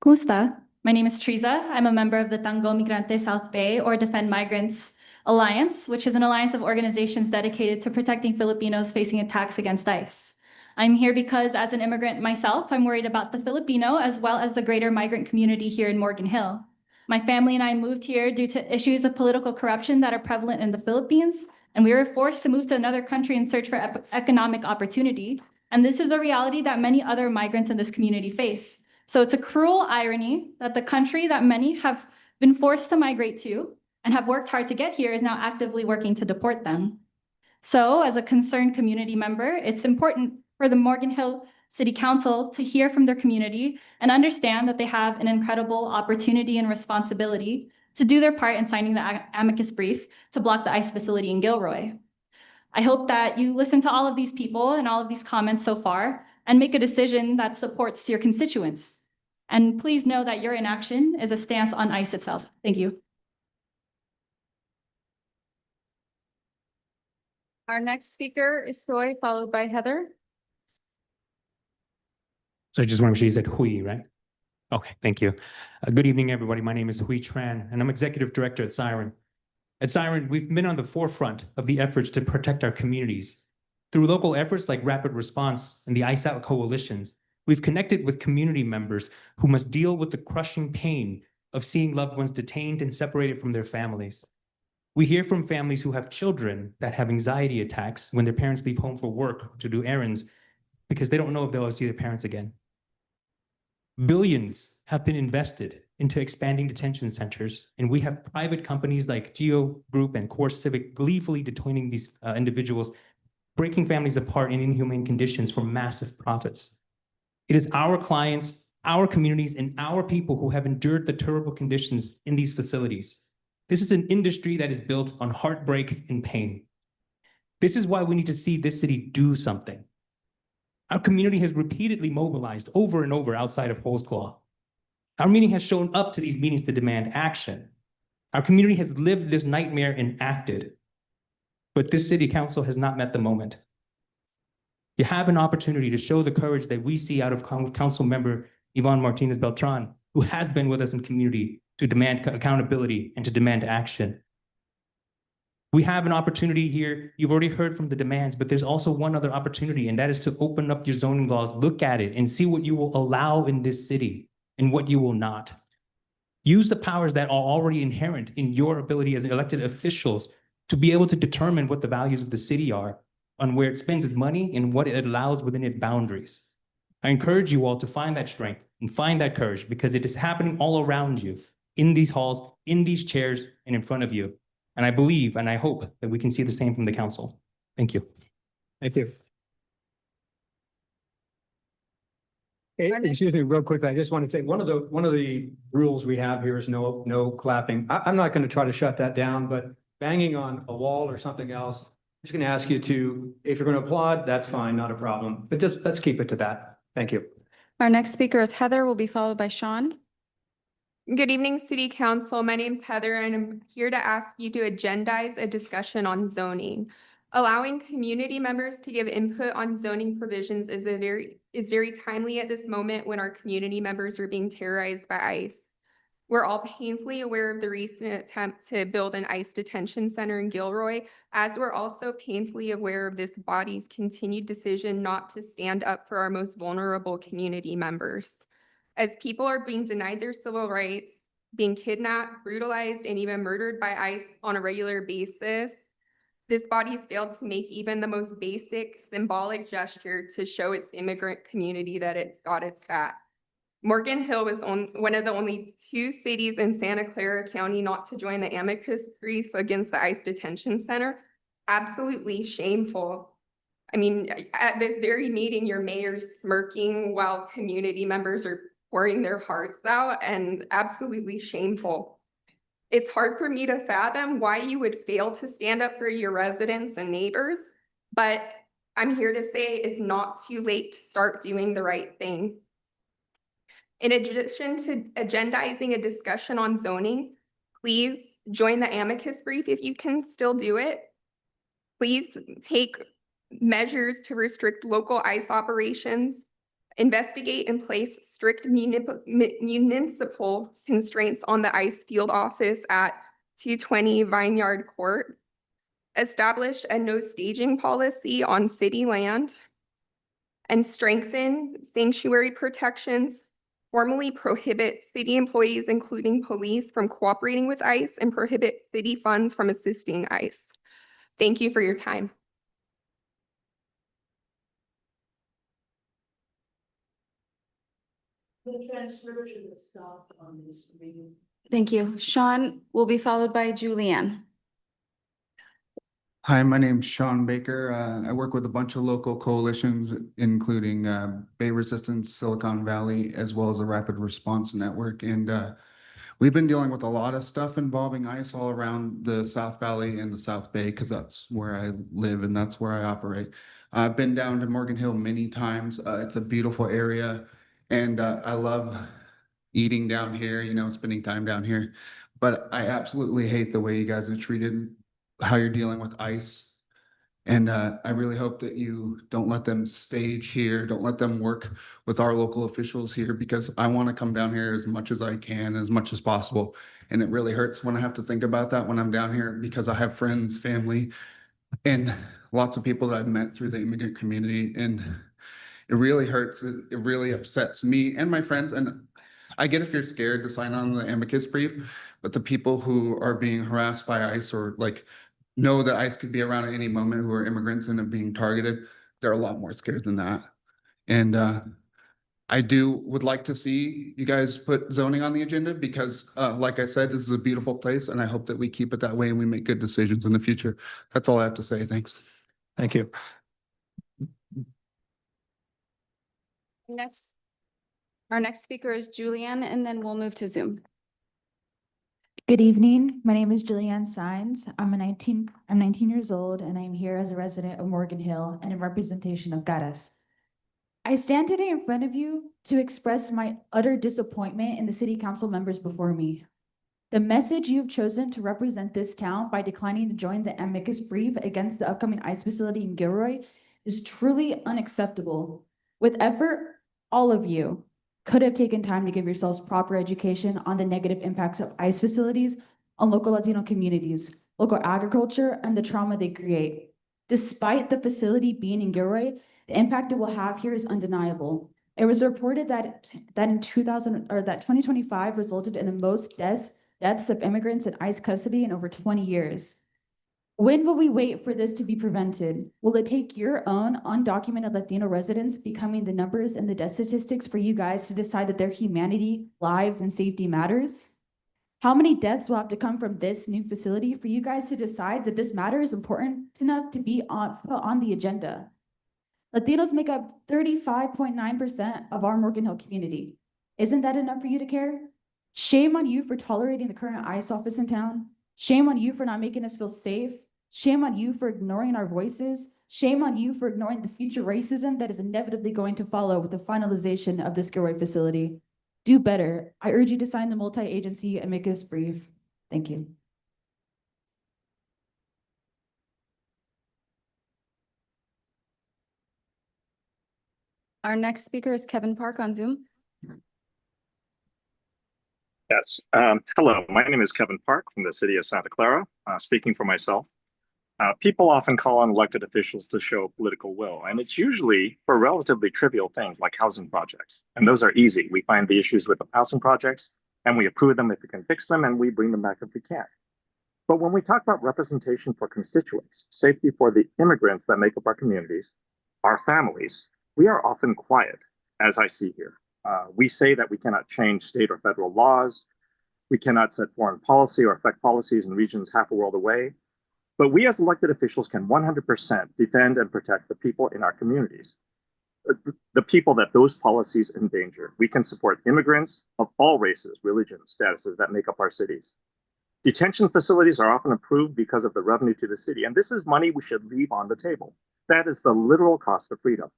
Kumusta? My name is Triza. I'm a member of the Tango Migrante South Bay, or Defend Migrants Alliance, which is an alliance of organizations dedicated to protecting Filipinos facing attacks against ICE. I'm here because as an immigrant myself, I'm worried about the Filipino as well as the greater migrant community here in Morgan Hill. My family and I moved here due to issues of political corruption that are prevalent in the Philippines, and we were forced to move to another country in search for economic opportunity. And this is a reality that many other migrants in this community face. So it's a cruel irony that the country that many have been forced to migrate to and have worked hard to get here is now actively working to deport them. So as a concerned community member, it's important for the Morgan Hill City Council to hear from their community and understand that they have an incredible opportunity and responsibility to do their part in signing the amicus brief to block the ICE facility in Gilroy. I hope that you listen to all of these people and all of these comments so far and make a decision that supports your constituents. And please know that your inaction is a stance on ICE itself. Thank you. Our next speaker is Roy, followed by Heather. So I just want to make sure you said Hui, right? Okay, thank you. Good evening, everybody. My name is Hui Tran, and I'm Executive Director at Siren. At Siren, we've been on the forefront of the efforts to protect our communities. Through local efforts like Rapid Response and the ICE Out coalitions, we've connected with community members who must deal with the crushing pain of seeing loved ones detained and separated from their families. We hear from families who have children that have anxiety attacks when their parents leave home for work to do errands because they don't know if they'll ever see their parents again. Billions have been invested into expanding detention centers, and we have private companies like Geo Group and Core Civic gleefully detaining these individuals, breaking families apart in inhumane conditions for massive profits. It is our clients, our communities, and our people who have endured the terrible conditions in these facilities. This is an industry that is built on heartbreak and pain. This is why we need to see this city do something. Our community has repeatedly mobilized over and over outside of Holsclaw. Our meeting has shown up to these meetings to demand action. Our community has lived this nightmare and acted. But this city council has not met the moment. You have an opportunity to show the courage that we see out of council member Yvonne Martinez Beltran, who has been with us in community to demand accountability and to demand action. We have an opportunity here. You've already heard from the demands, but there's also one other opportunity, and that is to open up your zoning laws, look at it, and see what you will allow in this city and what you will not. Use the powers that are already inherent in your ability as elected officials to be able to determine what the values of the city are, on where it spends its money and what it allows within its boundaries. I encourage you all to find that strength and find that courage, because it is happening all around you, in these halls, in these chairs, and in front of you. And I believe and I hope that we can see the same from the council. Thank you. Thank you. Excuse me, real quickly. I just want to say one of the rules we have here is no clapping. I'm not going to try to shut that down, but banging on a wall or something else, I'm just going to ask you to, if you're going to applaud, that's fine, not a problem. But just let's keep it to that. Thank you. Our next speaker is Heather, will be followed by Sean. Good evening, City Council. My name's Heather, and I'm here to ask you to agendize a discussion on zoning. Allowing community members to give input on zoning provisions is very timely at this moment when our community members are being terrorized by ICE. We're all painfully aware of the recent attempt to build an ICE detention center in Gilroy, as we're also painfully aware of this body's continued decision not to stand up for our most vulnerable community members. As people are being denied their civil rights, being kidnapped, brutalized, and even murdered by ICE on a regular basis, this body has failed to make even the most basic symbolic gesture to show its immigrant community that it's got its back. Morgan Hill was one of the only 2 cities in Santa Clara County not to join the amicus brief against the ICE detention center. Absolutely shameful. I mean, at this very meeting, your mayor's smirking while community members are pouring their hearts out, and absolutely shameful. It's hard for me to fathom why you would fail to stand up for your residents and neighbors, but I'm here to say it's not too late to start doing the right thing. In addition to agendizing a discussion on zoning, please join the amicus brief if you can still do it. Please take measures to restrict local ICE operations, investigate and place strict municipal constraints on the ICE field office at 220 Vineyard Court, establish a no staging policy on city land, and strengthen sanctuary protections, formally prohibit city employees, including police, from cooperating with ICE, and prohibit city funds from assisting ICE. Thank you for your time. The transcription is stopped on this meeting. Thank you. Sean will be followed by Julianne. Hi, my name's Sean Baker. I work with a bunch of local coalitions, including Bay Resistance, Silicon Valley, as well as the Rapid Response Network. And we've been dealing with a lot of stuff involving ICE all around the South Valley and the South Bay, because that's where I live and that's where I operate. I've been down to Morgan Hill many times. It's a beautiful area, and I love eating down here, you know, spending time down here. But I absolutely hate the way you guys are treated, how you're dealing with ICE. And I really hope that you don't let them stage here, don't let them work with our local officials here, because I want to come down here as much as I can, as much as possible. And it really hurts when I have to think about that when I'm down here, because I have friends, family, and lots of people that I've met through the immigrant community. And it really hurts. It really upsets me and my friends. And I get if you're scared to sign on the amicus brief, but the people who are being harassed by ICE, or like know that ICE could be around at any moment, who are immigrants and are being targeted, they're a lot more scared than that. And I would like to see you guys put zoning on the agenda, because like I said, this is a beautiful place, and I hope that we keep it that way and we make good decisions in the future. That's all I have to say. Thanks. Thank you. Our next speaker is Julianne, and then we'll move to Zoom. Good evening. My name is Julianne Sines. I'm 19 years old, and I'm here as a resident of Morgan Hill and in representation of Garas. I stand today in front of you to express my utter disappointment in the city council members before me. The message you've chosen to represent this town by declining to join the amicus brief against the upcoming ICE facility in Gilroy is truly unacceptable. With effort, all of you could have taken time to give yourselves proper education on the negative impacts of ICE facilities on local Latino communities, local agriculture, and the trauma they create. Despite the facility being in Gilroy, the impact it will have here is undeniable. It was reported that in 2025 resulted in the most deaths of immigrants in ICE custody in over 20 years. When will we wait for this to be prevented? Will it take your own undocumented Latino residents becoming the numbers and the death statistics for you guys to decide that their humanity, lives, and safety matters? How many deaths will have to come from this new facility for you guys to decide that this matter is important enough to be put on the agenda? Latinos make up 35.9% of our Morgan Hill community. Isn't that enough for you to care? Shame on you for tolerating the current ICE office in town. Shame on you for not making us feel safe. Shame on you for ignoring our voices. Shame on you for ignoring the future racism that is inevitably going to follow with the finalization of this Gilroy facility. Do better. I urge you to sign the multi-agency amicus brief. Thank you. Our next speaker is Kevin Park on Zoom. Yes. Hello, my name is Kevin Park from the city of Santa Clara, speaking for myself. People often call on elected officials to show political will, and it's usually for relatively trivial things like housing projects. And those are easy. We find the issues with the housing projects and we approve them if we can fix them, and we bring them back if we can't. But when we talk about representation for constituents, safety for the immigrants that make up our communities, our families, we are often quiet, as I see here. We say that we cannot change state or federal laws. We cannot set foreign policy or affect policies in regions half a world away. But we as elected officials can 100% defend and protect the people in our communities, the people that those policies endanger. We can support immigrants of all races, religions, statuses that make up our cities. Detention facilities are often approved because of the revenue to the city, and this is money we should leave on the table. That is the literal cost of freedom.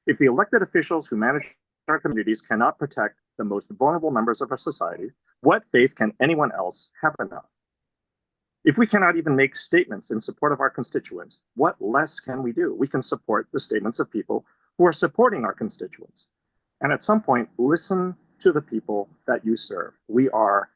If the elected officials who manage our communities cannot protect the most vulnerable members of our society, what faith can anyone else have enough? If we cannot even make statements in support of our constituents, what less can we do? We can support the statements of people who are supporting our constituents. And at some point, listen to the people that you serve. We are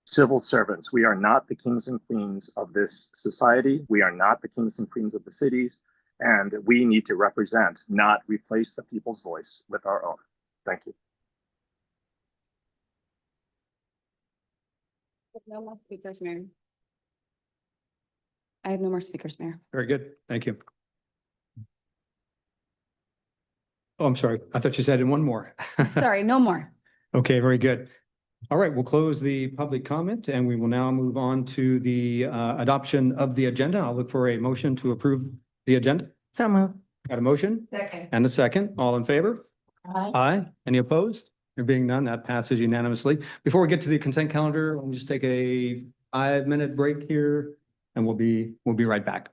civil servants. We are not the kings and queens of this society. We are not the kings and queens of the cities. And we need to represent, not replace the people's voice with our own. Thank you. No more speakers, Mayor. I have no more speakers, Mayor. Very good. Thank you. Oh, I'm sorry. I thought you said in one more. Sorry, no more. Okay, very good. All right, we'll close the public comment and we will now move on to the adoption of the agenda. I'll look for a motion to approve the agenda. So moved. Got a motion Second. and a second. All in favor? Aye. Aye. Any opposed? There being none, that passes unanimously. Before we get to the consent calendar, we'll just take a 5-minute break here and we'll be right back.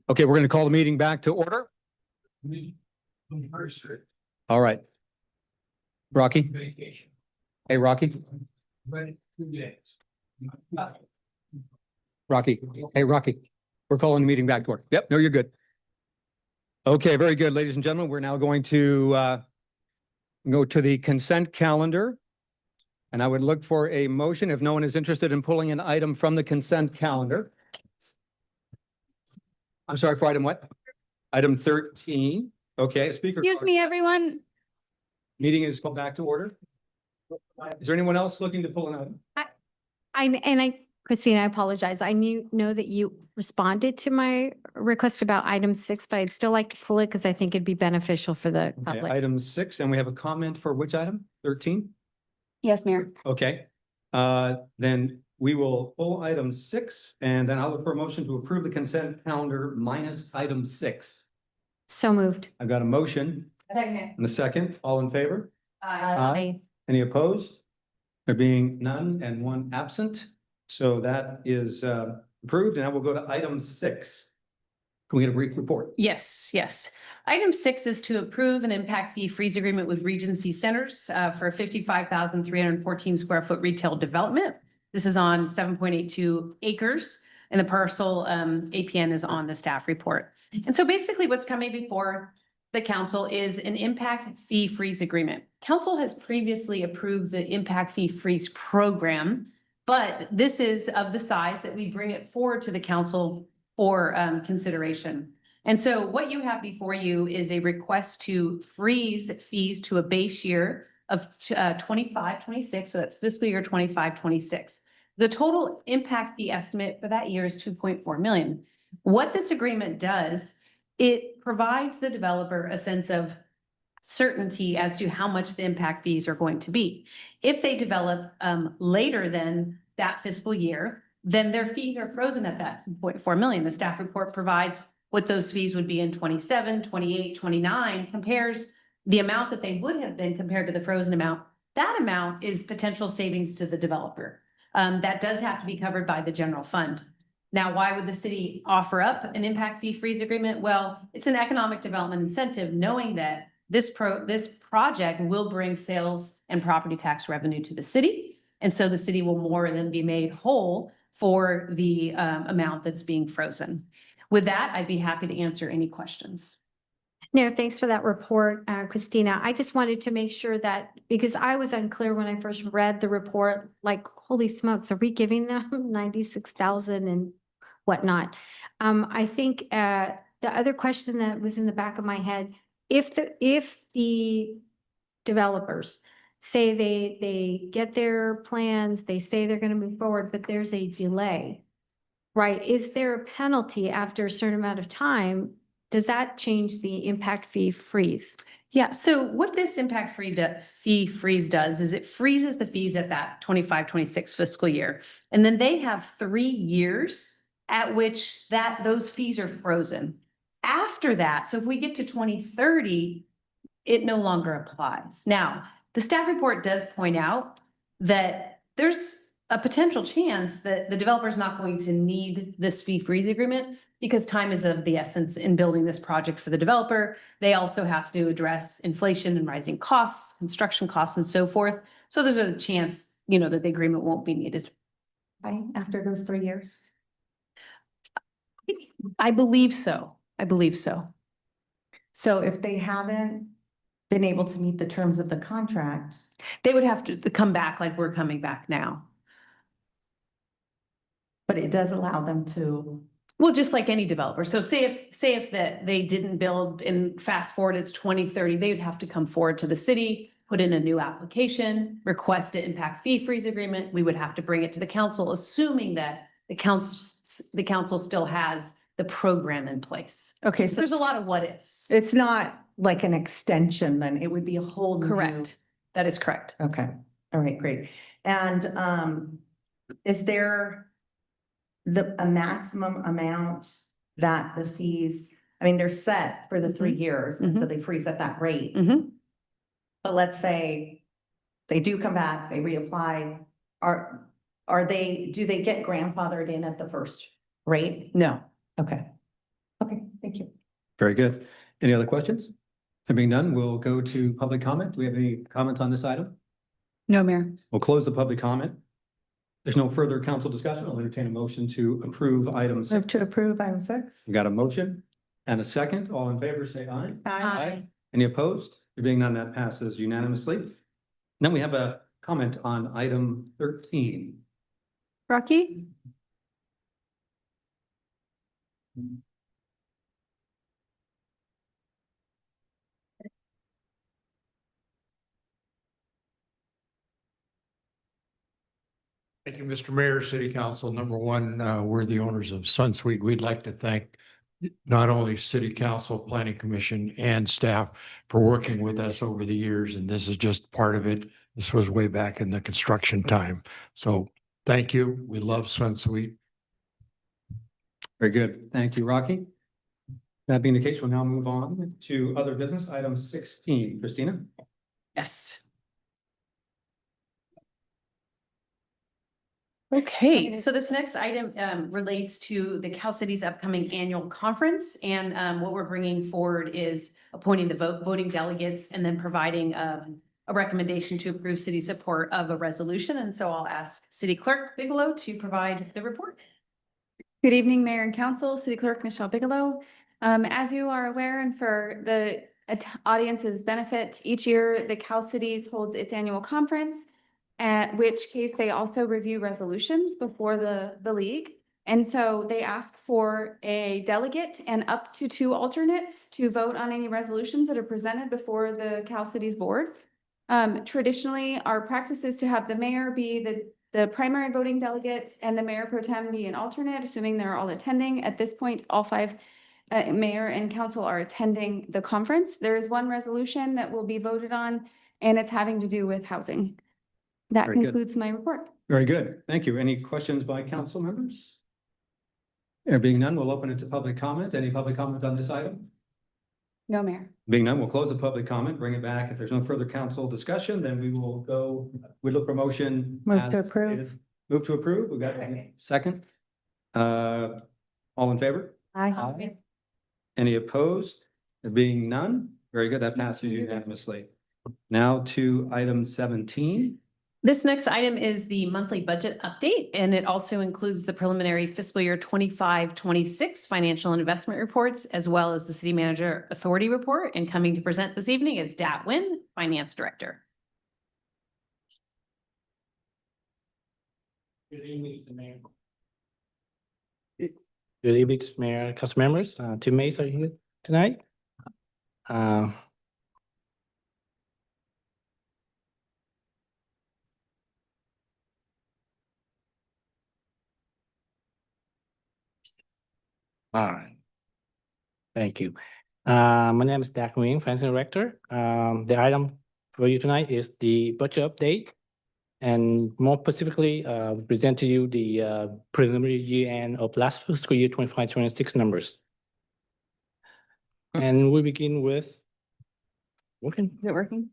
Okay, we're going to call the meeting back to order. All right. Rocky? Hey, Rocky? Rocky? Hey, Rocky? We're calling the meeting back to order. Yep, no, you're good. Okay, very good, ladies and gentlemen. We're now going to go to the consent calendar. And I would look for a motion if no one is interested in pulling an item from the consent calendar. I'm sorry, for item what? Item 13. Okay, speaker. Excuse card. me, everyone. Meeting is called back to order. Is there anyone else looking to pull an item? Christina, I apologize. I know that you responded to my request about item 6, but I'd still like to pull it because I think it'd be beneficial for the Okay, public. item 6, and we have a comment for which item? 13? Yes, Mayor. Okay, then we will pull item 6, and then I'll look for a motion to approve the consent calendar minus item 6. So moved. I've got a motion and a second. All in favor? Aye. Any opposed? There being none and one absent. So that is approved, and I will go to item 6. Can we get a brief report? Yes, yes. Item 6 is to approve an impact fee freeze agreement with Regency Centers for a 55,314 square foot retail development. This is on 7.82 acres, and the parcel APN is on the staff report. And so basically what's coming before the council is an impact fee freeze agreement. Council has previously approved the impact fee freeze program, but this is of the size that we bring it forward to the council for consideration. And so what you have before you is a request to freeze fees to a base year of 25-26, so that's fiscal year 25-26. The total impact fee estimate for that year is 2.4 million. What this agreement does, it provides the developer a sense of certainty as to how much the impact fees are going to be. If they develop later than that fiscal year, then their fees are frozen at that 0.4 million. The staff report provides what those fees would be in 27, 28, 29, compares the amount that they would have been compared to the frozen amount. That amount is potential savings to the developer. That does have to be covered by the general fund. Now, why would the city offer up an impact fee freeze agreement? Well, it's an economic development incentive, knowing that this project will bring sales and property tax revenue to the city. And so the city will more than be made whole for the amount that's being frozen. With that, I'd be happy to answer any questions. No, thanks for that report, Christina. I just wanted to make sure that, because I was unclear when I first read the report, like, holy smokes, are we giving them 96,000 and whatnot? I think the other question that was in the back of my head, if the developers say they get their plans, they say they're going to move forward, but there's a delay, right? Is there a penalty after a certain amount of time? Does that change the impact fee freeze? Yeah, so what this impact fee freeze does is it freezes the fees at that 25-26 fiscal year. And then they have 3 years at which those fees are frozen. After that, so if we get to 2030, it no longer applies. Now, the staff report does point out that there's a potential chance that the developer is not going to need this fee freeze agreement because time is of the essence in building this project for the developer. They also have to address inflation and rising costs, construction costs, and so forth. So there's a chance, that the agreement won't be needed. After those 3 years? I believe so. I believe so. So if they haven't been able to meet the terms of the contract, they would have to come back like we're coming back now. but it does allow them to Well, just like any developer. So say if that they didn't build and fast forward, it's 2030, they would have to come forward to the city, put in a new application, request an impact fee freeze agreement. We would have to bring it to the council, assuming that the council still has the program in place. Okay, So there's a lot of what ifs. It's not like an extension, then it would be a whole new. Correct. That is correct. Okay, all right, great. And is there a maximum amount that the fees, I mean, they're set for the 3 years, and so they freeze at that rate. But let's say they do come back, they reapply, do they get grandfathered in at the first rate? No. Okay. Okay, thank you. Very good. Any other questions? There being none, we'll go to public comment. Do we have any comments on this item? No, Mayor. We'll close the public comment. There's no further council discussion. I'll entertain a motion to approve items. Move to approve item 6. We got a motion and a second. All in favor, say aye. Aye. Any opposed? There being none, that passes unanimously. Then we have a comment on item 13. Rocky? Thank you, Mr. Mayor, City Council. Number one, we're the owners of SunSuite. We'd like to thank not only City Council, Planning Commission, and staff for working with us over the years, and this is just part of it. This was way back in the construction time. So thank you. We love SunSuite. Very good. Thank you, Rocky. That being the case, we'll now move on to other business, item 16. Christina? Yes. Okay, so this next item relates to the Cal City's upcoming annual conference. And what we're bringing forward is appointing the voting delegates and then providing a recommendation to approve city support of a resolution. And so I'll ask City Clerk Bigelow to provide the report. Good evening, Mayor and Council, City Clerk Michelle Bigelow. As you are aware, and for the audience's benefit, each year the Cal Cities holds its annual conference, at which case they also review resolutions before the league. And so they ask for a delegate and up to 2 alternates to vote on any resolutions that are presented before the Cal Cities board. Traditionally, our practice is to have the mayor be the primary voting delegate and the mayor pro tem be an alternate, assuming they're all attending. At this point, all 5 mayor and council are attending the conference. There is one resolution that will be voted on, and it's having to do with housing. That Very good. concludes my report. Very good. Thank you. Any questions by council members? There being none, we'll open it to public comment. Any public comment on this item? No, Mayor. Being none, we'll close the public comment, bring it back. If there's no further council discussion, then we will look for motion. Move to approve. Move to approve. We got a second. All in favor? Aye. Any opposed? There being none? Very good. That passes unanimously. Now to item 17. This next item is the monthly budget update, and it also includes the preliminary fiscal year 25-26 financial and investment reports, as well as the city manager authority report. And coming to present this evening is Dat Nguyen, Finance Director. Good evening, Mayor. Good evening, Mayor, council members. Teammates are here tonight. All right. Thank you. My name is Dat Nguyen, Finance Director. The item for you tonight is the budget update. And more specifically, present to you the preliminary year end of last fiscal year 25-26 numbers. And we begin with working. Is it working?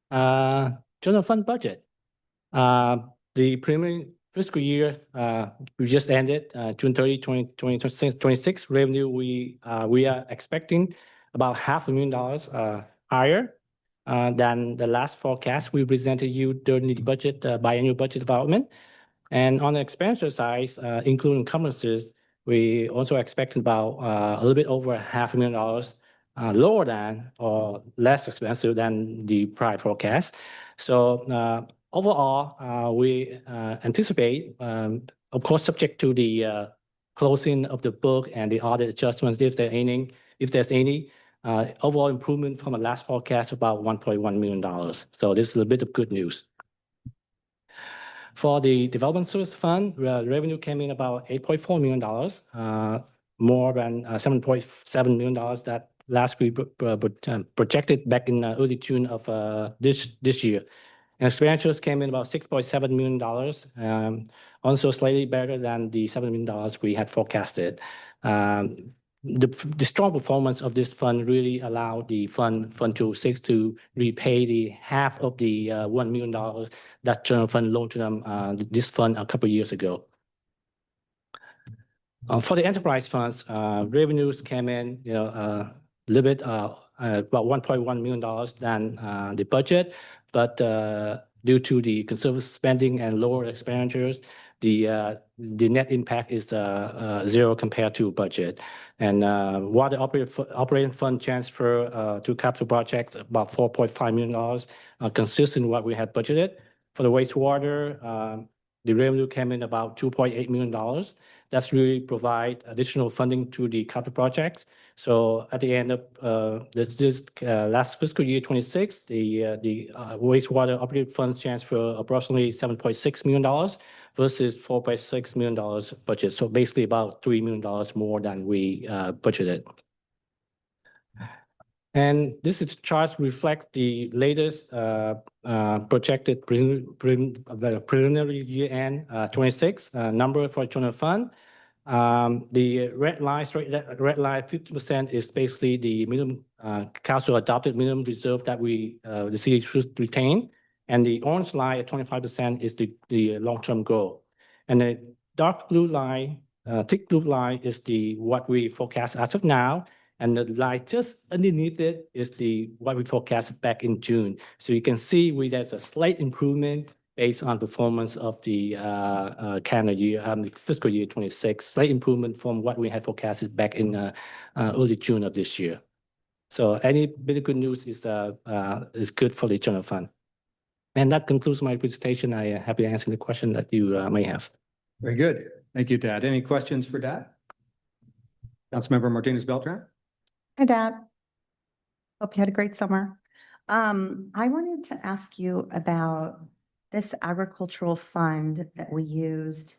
General fund budget. The preliminary fiscal year we just ended, June 30, 2026 revenue, we are expecting about $500,000 higher than the last forecast we presented you during the budget biannual budget development. And on the expenditure side, including conferences, we also expect about a little bit over $500,000 lower than or less expensive than the prior forecast. So overall, we anticipate, of course, subject to the closing of the book and the audit adjustments, if there's any. Overall improvement from the last forecast, about $1.1 million. So this is a bit of good news. For the Development Service Fund, revenue came in about $8.4 million, more than $7.7 million that last we projected back in early June of this year. And expenditures came in about $6.7 million, also slightly better than the $7 million we had forecasted. The strong performance of this fund really allowed the Fund 206 to repay the half of the $1 million that general fund loaned to them, this fund a couple of years ago. For the enterprise funds, revenues came in, a little bit about $1.1 million than the budget, but due to the conservative spending and lower expenditures, the net impact is zero compared to budget. And while the operating fund transfer to capital projects about $4.5 million, consistent with what we had budgeted. For the wastewater, the revenue came in about $2.8 million. That's really provide additional funding to the capital projects. So at the end of this last fiscal year 26, the wastewater operating funds transfer approximately $7.6 million versus $4.6 million budget. So basically about $3 million more than we budgeted. And this is chart reflect the latest projected preliminary year-end 26 number for general fund. The red line, red line 50% is basically the minimum council adopted minimum reserve that the city should retain. And the orange line at 25% is the long-term goal. And the dark blue line, thick blue line is what we forecast as of now. And the line just underneath it is what we forecasted back in June. So you can see there's a slight improvement based on performance of the calendar year, the fiscal year 26, slight improvement from what we had forecasted back in early June of this year. So any bit of good news is good for the general fund. And that concludes my presentation. I am happy to answer the question that you may have. Very good. Thank you, Dad. Any questions for Dad? Councilmember Martinez Beltran? Hi, Dad. Hope you had a great summer. I wanted to ask you about this agricultural fund that we used,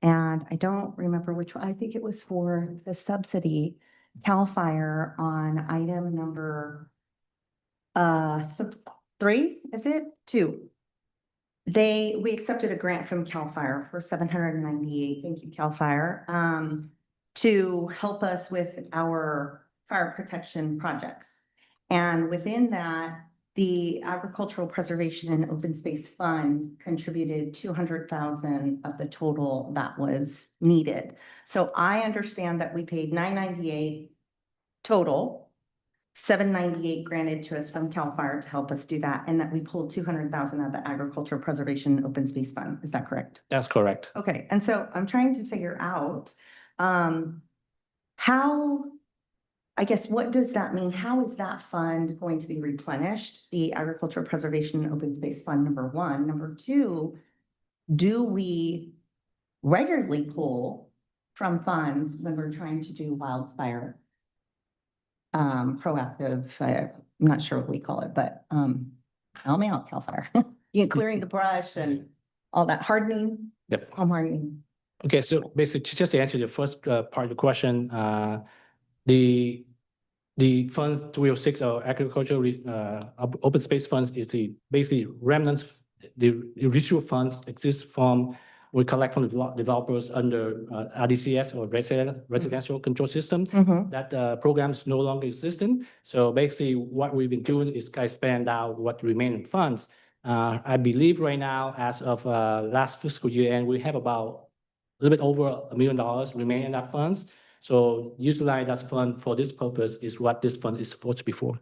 and I don't remember which one. I think it was for the subsidy, CAL FIRE on item number 3, is it? 2. We accepted a grant from CAL FIRE for $798. Thank you, CAL FIRE, to help us with our fire protection projects. And within that, the Agricultural Preservation and Open Space Fund contributed $200,000 of the total that was needed. So I understand that we paid $998 total, $798 granted to us from CAL FIRE to help us do that, and that we pulled $200,000 out of the Agricultural Preservation and Open Space Fund. Is that correct? That's correct. Okay, and so I'm trying to figure out how, I guess, what does that mean? How is that fund going to be replenished? The Agricultural Preservation and Open Space Fund, number 1. Number 2, do we regularly pull from funds when we're trying to do wildfire proactive, I'm not sure what we call it, but help me out, CAL FIRE. Clearing the brush and all that hardening. Yep. Home hardening. Okay, so basically, just to answer the first part of the question, the Fund 306 or agricultural open space funds is basically remnants. The residual funds exist from we collect from the developers under RDCS or residential control system. That program is no longer existent. So basically, what we've been doing is kind of spend out what remaining funds. I believe right now, as of last fiscal year, and we have about a little bit over $1 million remaining in that funds. So utilize that fund for this purpose is what this fund is supposed to be for.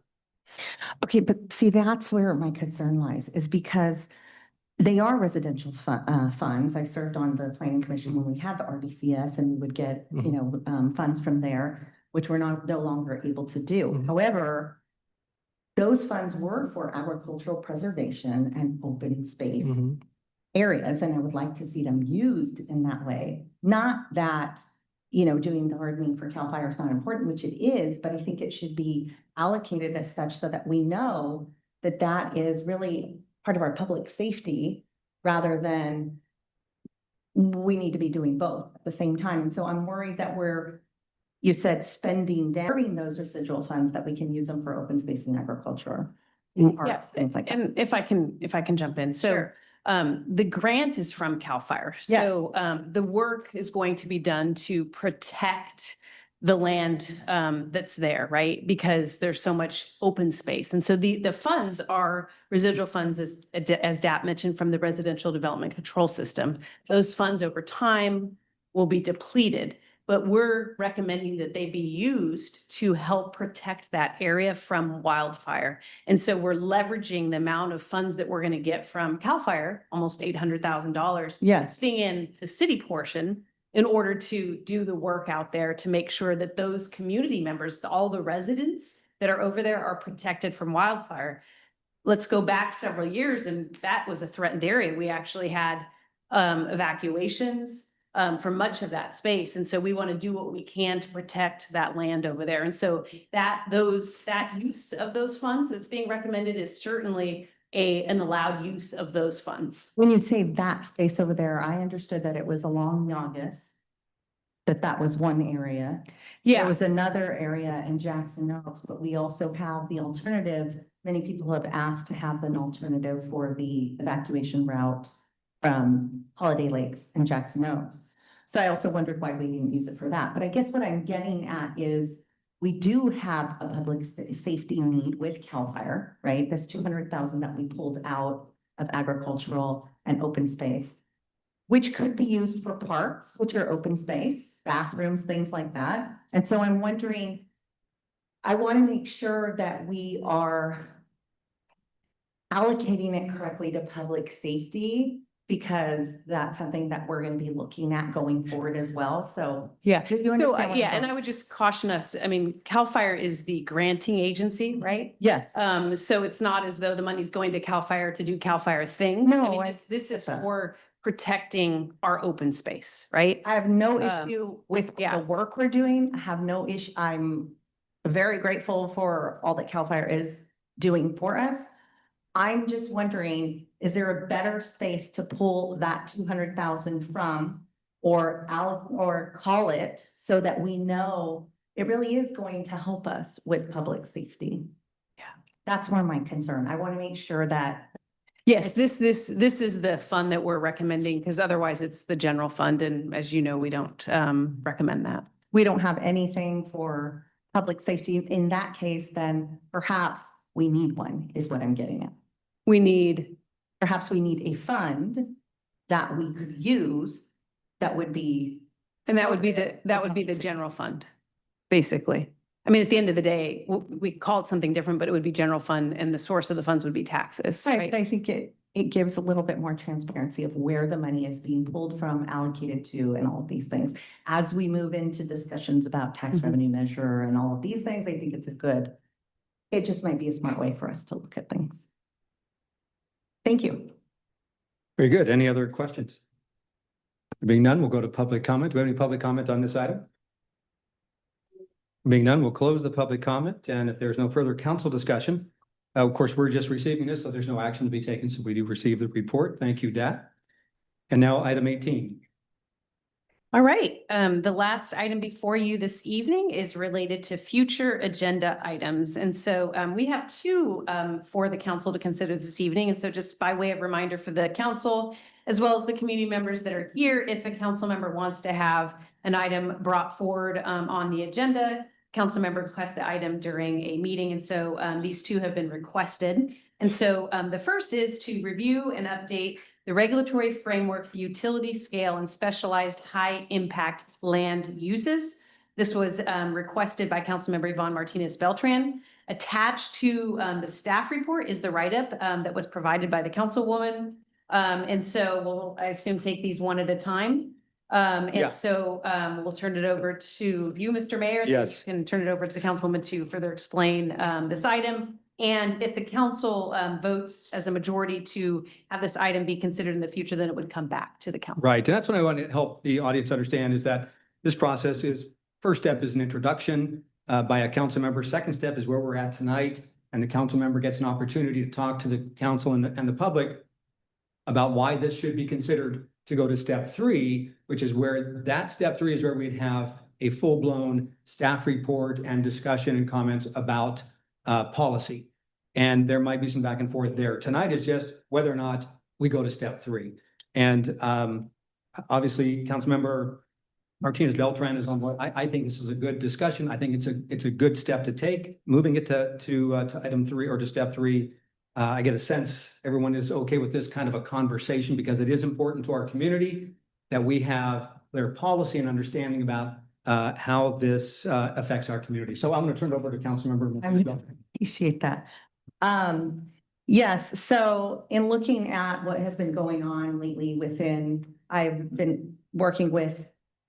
Okay, but see, that's where my concern lies, is because they are residential funds. I served on the planning commission when we had the RDCS, and we would get, funds from there, which we're no longer able to do. However, those funds were for agricultural preservation and open space areas, and I would like to see them used in that way. Not that doing the hardening for CAL FIRE is not important, which it is, but I think it should be allocated as such so that we know that that is really part of our public safety rather than we need to be doing both at the same time. And so I'm worried that you said spending down those residual funds that we can use them for open space and agriculture. Or Yeah, things like that. and if I can jump in, so the grant is from CAL FIRE. So the work is going to be done to protect the land that's there, right? Because there's so much open space. And so the funds are residual funds, as DAP mentioned, from the Residential Development Control System. Those funds over time will be depleted, but we're recommending that they be used to help protect that area from wildfire. And so we're leveraging the amount of funds that we're going to get from CAL FIRE, almost $800,000. Yes. Putting in the city portion in order to do the work out there to make sure that those community members, all the residents that are over there are protected from wildfire. Let's go back several years, and that was a threatened area. We actually had evacuations for much of that space. And so we want to do what we can to protect that land over there. And so that use of those funds that's being recommended is certainly an allowed use of those funds. When you say that space over there, I understood that it was along Nagas, that was one area. There was another area in Jackson Oaks, but we also have the alternative. Many people have asked to have an alternative for the evacuation route from Holiday Lakes and Jackson Oaks. So I also wondered why we didn't use it for that. But I guess what I'm getting at is we do have a public safety need with CAL FIRE, right? This 200,000 that we pulled out of agricultural and open space, which could be used for parks, which are open space, bathrooms, things like that. And so I'm wondering, I want to make sure that we are allocating it correctly to public safety, because that's something that we're going to be looking at going forward as well. So Yeah. you So, understand where I'm and going? I would just caution us, I mean, CAL FIRE is the granting agency, right? Yes. So it's not as though the money's going to CAL FIRE to do CAL FIRE things. I No, mean, I this is get that. for protecting our open space, right? I have no Um, issue with the work we're doing. I have no issue. I'm very grateful for all that CAL FIRE is doing for us. I'm just wondering, is there a better space to pull that 200,000 from or call it so that we know it really is going to help us with public safety? Yeah. That's one of my concern. I want to make sure that Yes, this is the fund that we're recommending, because otherwise it's the general fund. And as you know, we don't recommend that. we don't have anything for public safety. In that case, then perhaps we need one, is what I'm getting at. Perhaps we need a fund that we could use that would be. And that would be the general fund, basically. I mean, at the end of the day, we call it something different, but it would be general fund, and the source of the funds would be taxes, Right, right? but I think it gives a little bit more transparency of where the money is being pulled from, allocated to, and all of these things. As we move into discussions about tax revenue measure and all of these things, I think it just might be a smart way for us to look at things. Thank you. Very good. Any other questions? Being none, we'll go to public comment. Do we have any public comment on this item? Being none, we'll close the public comment. And if there's no further council discussion, of course, we're just receiving this, so there's no action to be taken. So we do receive the report. Thank you, Dat. And now item 18. All right, the last item before you this evening is related to future agenda items. And so we have two for the council to consider this evening. And so just by way of reminder for the council, as well as the community members that are here, if a council member wants to have an item brought forward on the agenda, council member requests the item during a meeting. And so these two have been requested. And so the first is to review and update the regulatory framework for utility scale and specialized high impact land uses. This was requested by Councilmember Yvonne Martinez Beltran. Attached to the staff report is the write-up that was provided by the councilwoman. And so we'll, I assume, take these one at a time. And so we'll turn it over to you, Mr. Mayor. Yes. And turn it over to the councilwoman to further explain this item. And if the council votes as a majority to have this item be considered in the future, then it would come back to the council. Right. And that's what I want to help the audience understand is that this process is, first step is an introduction by a council member. Second step is where we're at tonight, and the council member gets an opportunity to talk to the council and the public about why this should be considered to go to step 3, which is where step 3 is where we'd have a full-blown staff report and discussion and comments about policy. And there might be some back and forth there. Tonight is just whether or not we go to step 3. And obviously, Councilmember Martinez Beltran is on board. I think this is a good discussion. I think it's a good step to take. Moving it to item 3 or to step 3. I get a sense everyone is okay with this kind of a conversation because it is important to our community that we have clear policy and understanding about how this affects our community. So I'm going to turn it over to Councilmember. Appreciate that. Yes, so in looking at what has been going on lately I've been working with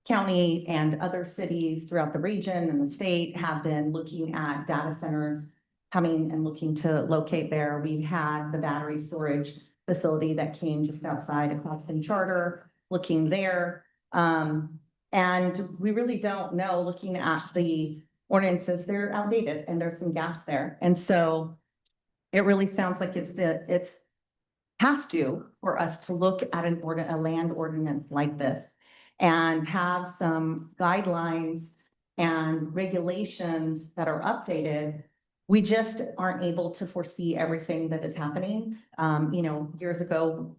county and other cities throughout the region and the state have been looking at data centers coming and looking to locate there. We've had the battery storage facility that came just outside of Costin Charter, looking there. And we really don't know, looking at the ordinances, they're outdated and there's some gaps there. And so it really sounds like it's has to for us to look at a land ordinance like this and have some guidelines and regulations that are updated. We just aren't able to foresee everything that is happening. Years ago,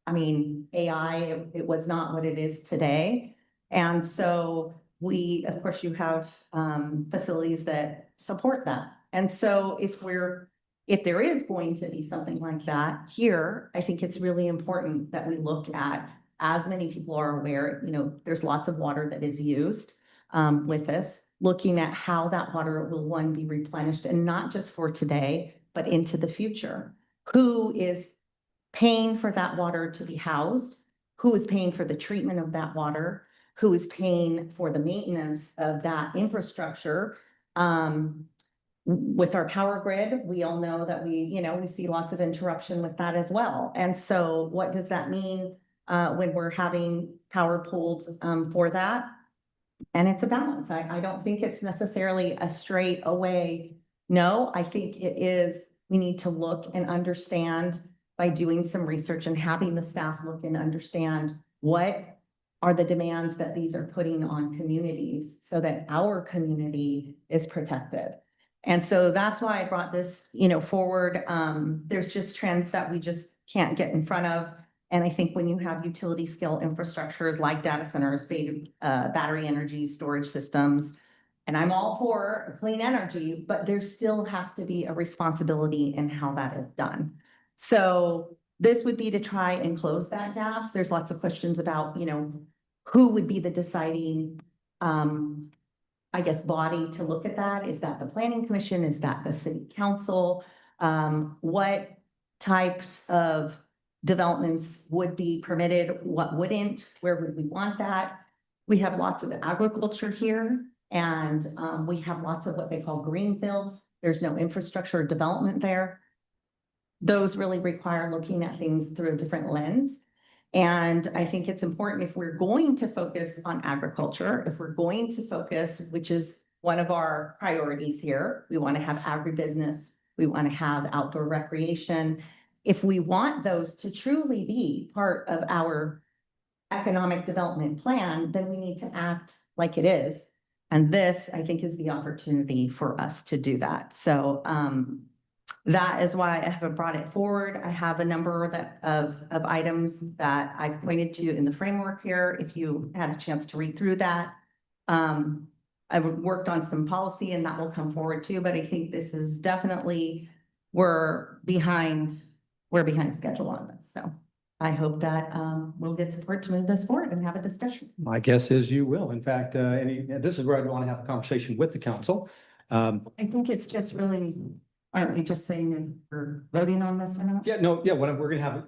AI, it was not what it is today. And so of course, you have facilities that support that. And so if there is going to be something like that here, I think it's really important that we look at, as many people are aware, there's lots of water that is used with this, looking at how that water will, be replenished, and not just for today, but into the future. Who is paying for that water to be housed? Who is paying for the treatment of that water? Who is paying for the maintenance of that infrastructure? With our power grid, we all know that we see lots of interruption with that as well. And so what does that mean when we're having power pulled for that? And it's a balance. I don't think it's necessarily a straight away no. I think we need to look and understand by doing some research and having the staff look and understand what are the demands that these are putting on communities so that our community is protected. And so that's why I brought this, forward. There's just trends that we just can't get in front of. And I think when you have utility scale infrastructures like data centers, battery energy storage systems, and I'm all for clean energy, but there still has to be a responsibility in how that is done. So this would be to try and close that gaps. There's lots of questions about, who would be the deciding, body to look at that. Is that the planning commission? Is that the city council? What types of developments would be permitted? What wouldn't? Where would we want that? We have lots of agriculture here, and we have lots of what they call green fields. There's no infrastructure development there. Those really require looking at things through a different lens. And I think it's important, if we're going to focus on agriculture, if we're going to focus, which is one of our priorities here, we want to have agribusiness, we want to have outdoor recreation. If we want those to truly be part of our economic development plan, then we need to act like it is. And this, I think, is the opportunity for us to do that. So that is why I haven't brought it forward. I have a number of items that I've pointed to in the framework here. If you had a chance to read through that, I've worked on some policy and that will come forward too. But I think this is definitely, we're behind schedule on this. So I hope that we'll get support to move this forward and have a discussion. My guess is you will. In fact, this is where I'd want to have a conversation with the council. I think it's just really, aren't we just saying we're voting on this or not? Yeah, no, yeah, what we're gonna have,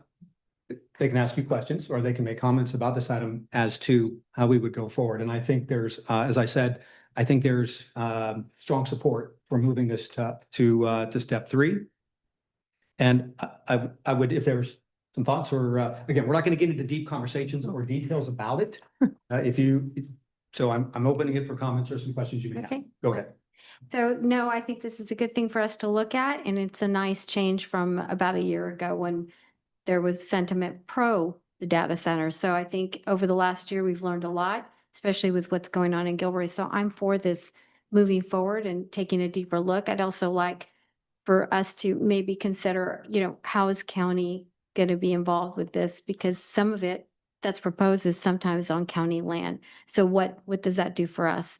they can ask you questions or they can make comments about this item as to how we would go forward. And I think there's, as I said, I think there's strong support for moving this to step 3. And I would, if there's some thoughts or, again, we're not gonna get into deep conversations or details about it. If you So I'm opening it for comments or some questions you may have. Okay. Go ahead. So no, I think this is a good thing for us to look at, and it's a nice change from about a year ago when there was sentiment pro the data center. So I think over the last year, we've learned a lot, especially with what's going on in Gilroy. So I'm for this moving forward and taking a deeper look. I'd also like for us to maybe consider, how is county going to be involved with this? Because some of it that's proposed is sometimes on county land. So what does that do for us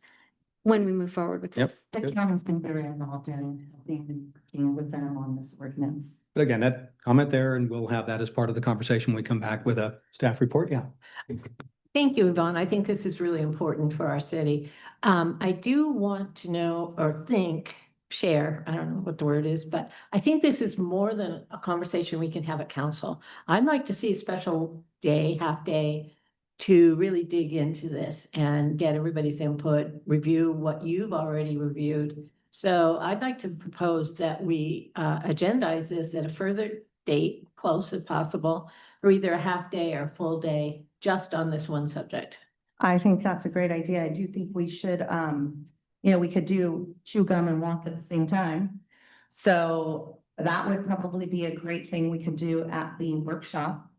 when we move forward with Yep. this? The Good. county's been very involved in working with them on this ordinance. But again, that comment there, and we'll have that as part of the conversation when we come back with a staff report. Yeah. Thank you, Yvonne. I think this is really important for our city. I do want to know or share, I don't know what the word is, but I think this is more than a conversation we can have at council. I'd like to see a special day, half day, to really dig into this and get everybody's input, review what you've already reviewed. So I'd like to propose that we agendize this at a further date, close as possible, or either a half day or a full day, just on this one subject. I think that's a great idea. I do think we should, we could do chew gum and walk at the same time. So that would probably be a great thing we could do at the workshop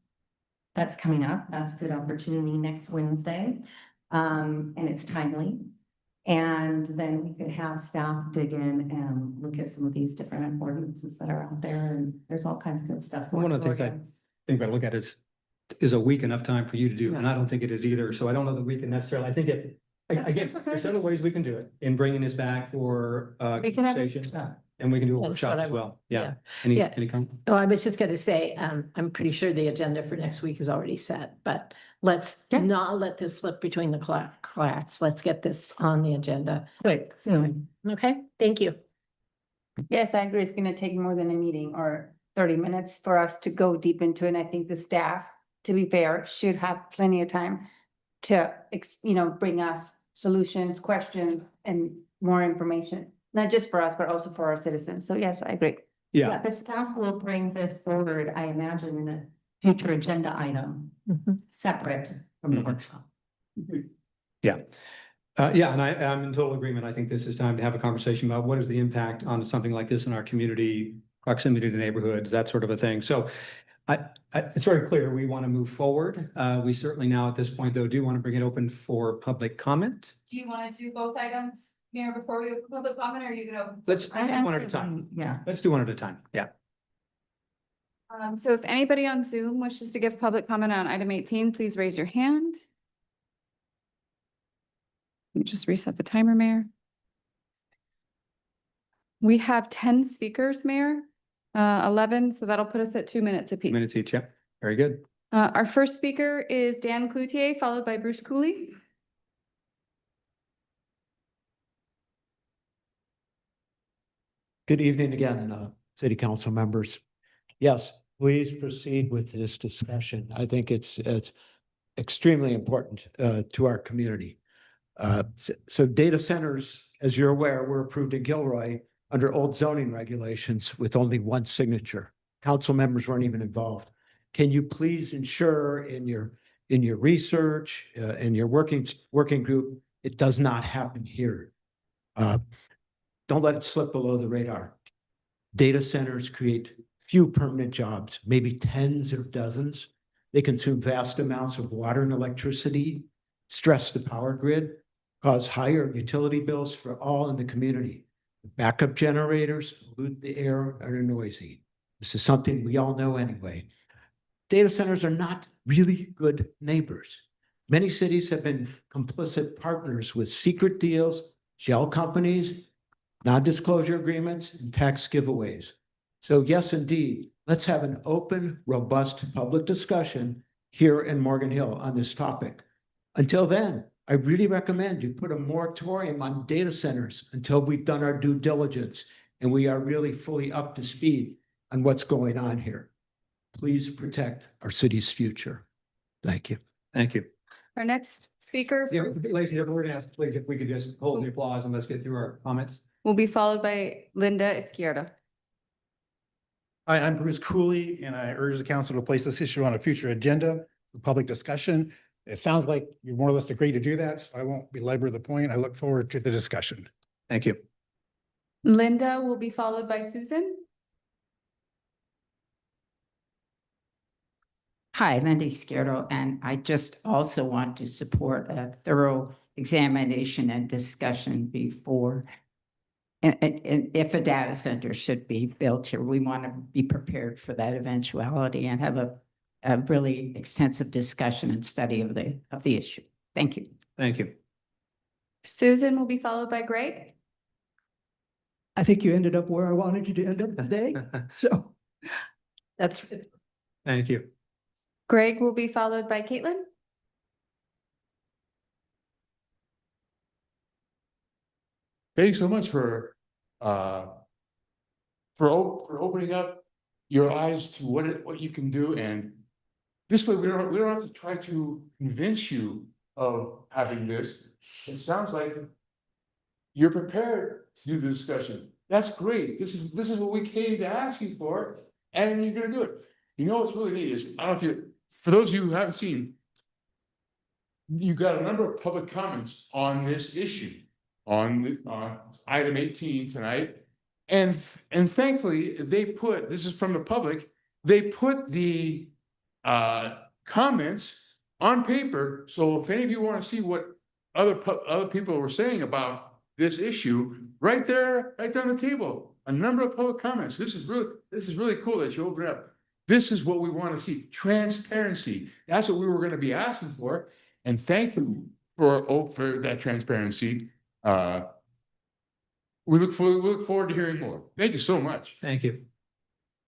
that's coming up. That's a good opportunity next Wednesday. And it's timely. And then we could have staff dig in and look at some of these different ordinances that are out there. And there's all kinds of good stuff. One of the things I think I look at is a week enough time for you to do? And I don't think it is either. So I don't know that we can necessarily, I think again, there's several ways we can do it in bringing this back for We can have a conversation. workshop. And we can do a That's workshop what as I- well. yeah. Yeah. Yeah. Any comment? Oh, I was just gonna say, I'm pretty sure the agenda for next week is already set, but let's not let this slip between the cracks. Let's get this on the agenda. Good, soon. Okay, thank you. Yes, I agree. It's gonna take more than a meeting or 30 minutes for us to go deep into it. And I think the staff, to be fair, should have plenty of time to, bring us solutions, questions, and more information. Not just for us, but also for our citizens. So yes, I agree. Yeah. The staff will bring this forward, I imagine, in a future agenda item, separate from the workshop. Yeah. Yeah, and I'm in total agreement. I think this is time to have a conversation about what is the impact on something like this in our community, proximity to neighborhoods, that sort of a thing. So it's very clear we want to move forward. We certainly now at this point, though, do want to bring it open for public comment. Do you want to do both items, Mayor, before we go to public comment, or are you gonna? Let's do one at a time. Yeah. Let's do one at a time. Yeah. So if anybody on Zoom wishes to give public comment on item 18, please raise your hand. Let me just reset the timer, Mayor. We have 10 speakers, Mayor, 11, so that'll put us at 2 minutes apiece. Minutes each. Yeah. Very good. Our first speaker is Dan Cloutier, followed by Bruce Cooley. Good evening again, city council members. Yes, please proceed with this discussion. I think it's extremely important to our community. So data centers, as you're aware, were approved in Gilroy under old zoning regulations with only one signature. Council members weren't even involved. Can you please ensure in your research, in your working group, it does not happen here? Don't let it slip below the radar. Data centers create few permanent jobs, maybe tens or dozens. They consume vast amounts of water and electricity, stress the power grid, cause higher utility bills for all in the community. Backup generators pollute the air and are noisy. This is something we all know anyway. Data centers are not really good neighbors. Many cities have been complicit partners with secret deals, shell companies, non-disclosure agreements, and tax giveaways. So yes, indeed, let's have an open, robust public discussion here in Morgan Hill on this topic. Until then, I really recommend you put a moratorium on data centers until we've done our due diligence and we are really fully up to speed on what's going on here. Please protect our city's future. Thank you. Thank you. Our next speaker is Yeah, Lacey, we're going to ask, please, if we could just hold the applause and let's get through our comments. will be followed by Linda Izquierdo. Hi, I'm Bruce Cooley, and I urge the council to place this issue on a future agenda for public discussion. it sounds like you more or less agreed to do that, so I won't belabor the point. I look forward to the discussion. Thank you. Linda will be followed by Susan. Hi, Lindy Skirdo, and I just also want to support a thorough examination and discussion before. And if a data center should be built here, we want to be prepared for that eventuality and have a really extensive discussion and study of the issue. Thank you. Thank you. Susan will be followed by Greg. I think you ended up where I wanted you to end up today. So that's it. Thank you. Greg will be followed by Caitlin. Thanks so much for opening up your eyes to what you can do, and this way we don't have to try to convince you of having this. It sounds like you're prepared to do the discussion. That's great. This is what we came to ask you for, and you're gonna do it. You know what's really neat is, I don't know if you, for those of you who haven't seen, you got a number of public comments on this issue, on item 18 tonight. And thankfully, they put, this is from the public, they put the comments on paper. So if any of you want to see what other people were saying about this issue, right there on the table, a number of public comments. This is really cool that you open it up. This is what we want to see, transparency. That's what we were going to be asking for. And thank you for that transparency. We look forward to hearing more. Thank you so much. Thank you.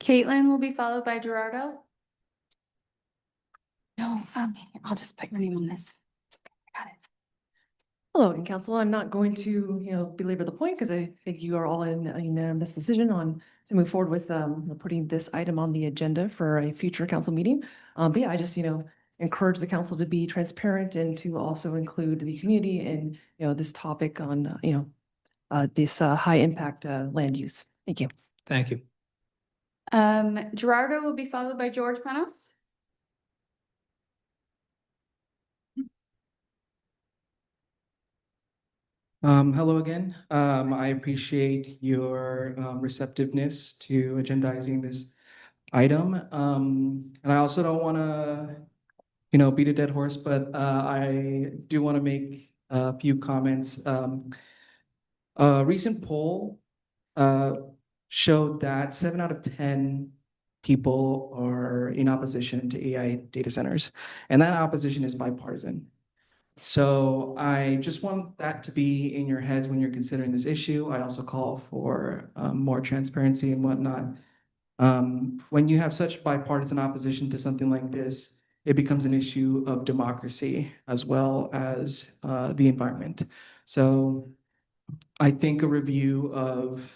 Caitlin will be followed by Gerardo. No, I'll just put your name on this. Got it. Hello, and council. I'm not going to, belabor the point because I think you are all in a unanimous decision to move forward with putting this item on the agenda for a future council meeting. But yeah, I just, encourage the council to be transparent and to also include the community in, this topic on, this high impact land use. Thank you. Thank you. Gerardo will be followed by George Panos. Hello again. I appreciate your receptiveness to agendizing this item. And I also don't want to, beat a dead horse, but I do want to make a few comments. A recent poll showed that 7 out of 10 people are in opposition to AI data centers, and that opposition is bipartisan. So I just want that to be in your heads when you're considering this issue. I also call for more transparency and whatnot. When you have such bipartisan opposition to something like this, it becomes an issue of democracy as well as the environment. So I think a review of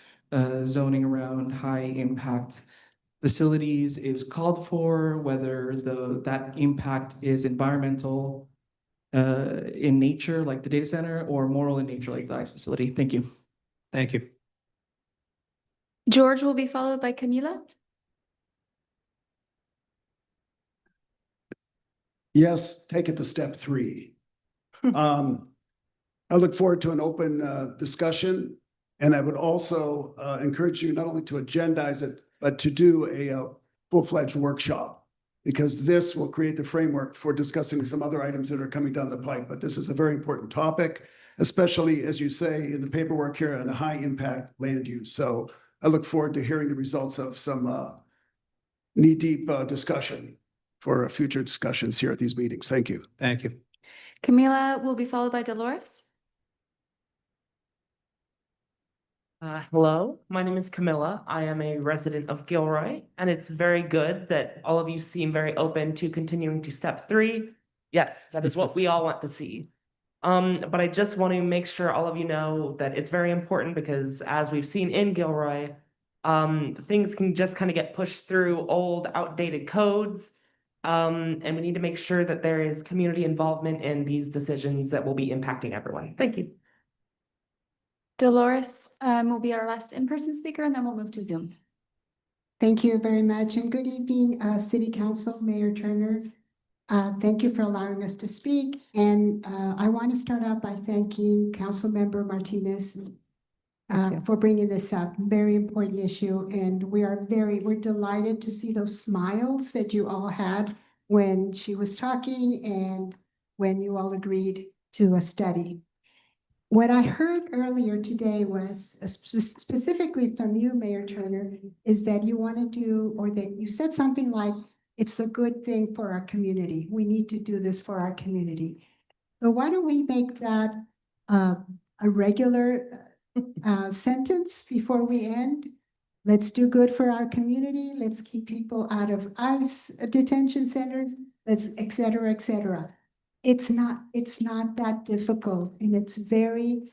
zoning around high impact facilities is called for, whether that impact is environmental in nature, like the data center, or moral in nature, like the ICE facility. Thank you. Thank you. George will be followed by Camila. Yes, take it to step 3. I look forward to an open discussion, and I would also encourage you not only to agendize it, but to do a full-fledged workshop, because this will create the framework for discussing some other items that are coming down the pipe. But this is a very important topic, especially, as you say, in the paperwork here on a high-impact land use. So I look forward to hearing the results of some knee-deep discussion for future discussions here at these meetings. Thank you. Thank you. Camila will be followed by Dolores. Hello, my name is Camilla. I am a resident of Gilroy, and it's very good that all of you seem very open to continuing to step 3. Yes, that is what we all want to see. But I just want to make sure all of you know that it's very important because as we've seen in Gilroy, things can just kind of get pushed through old, outdated codes. And we need to make sure that there is community involvement in these decisions that will be impacting everyone. Thank you. Dolores will be our last in-person speaker, and then we'll move to Zoom. Thank you very much, and good evening, City Council, Mayor Turner, Thank you for allowing us to speak. And I want to start out by thanking Councilmember Martinez for bringing this up. Very important issue. And we're delighted to see those smiles that you all had when she was talking and when you all agreed to a study. What I heard earlier today was specifically from you, Mayor Turner, is that you want to do, or that you said something like, it's a good thing for our community. We need to do this for our community. So why don't we make that a regular sentence before we end? Let's do good for our community. Let's keep people out of ICE detention centers. Let's et cetera, et cetera. It's not that difficult, and it's very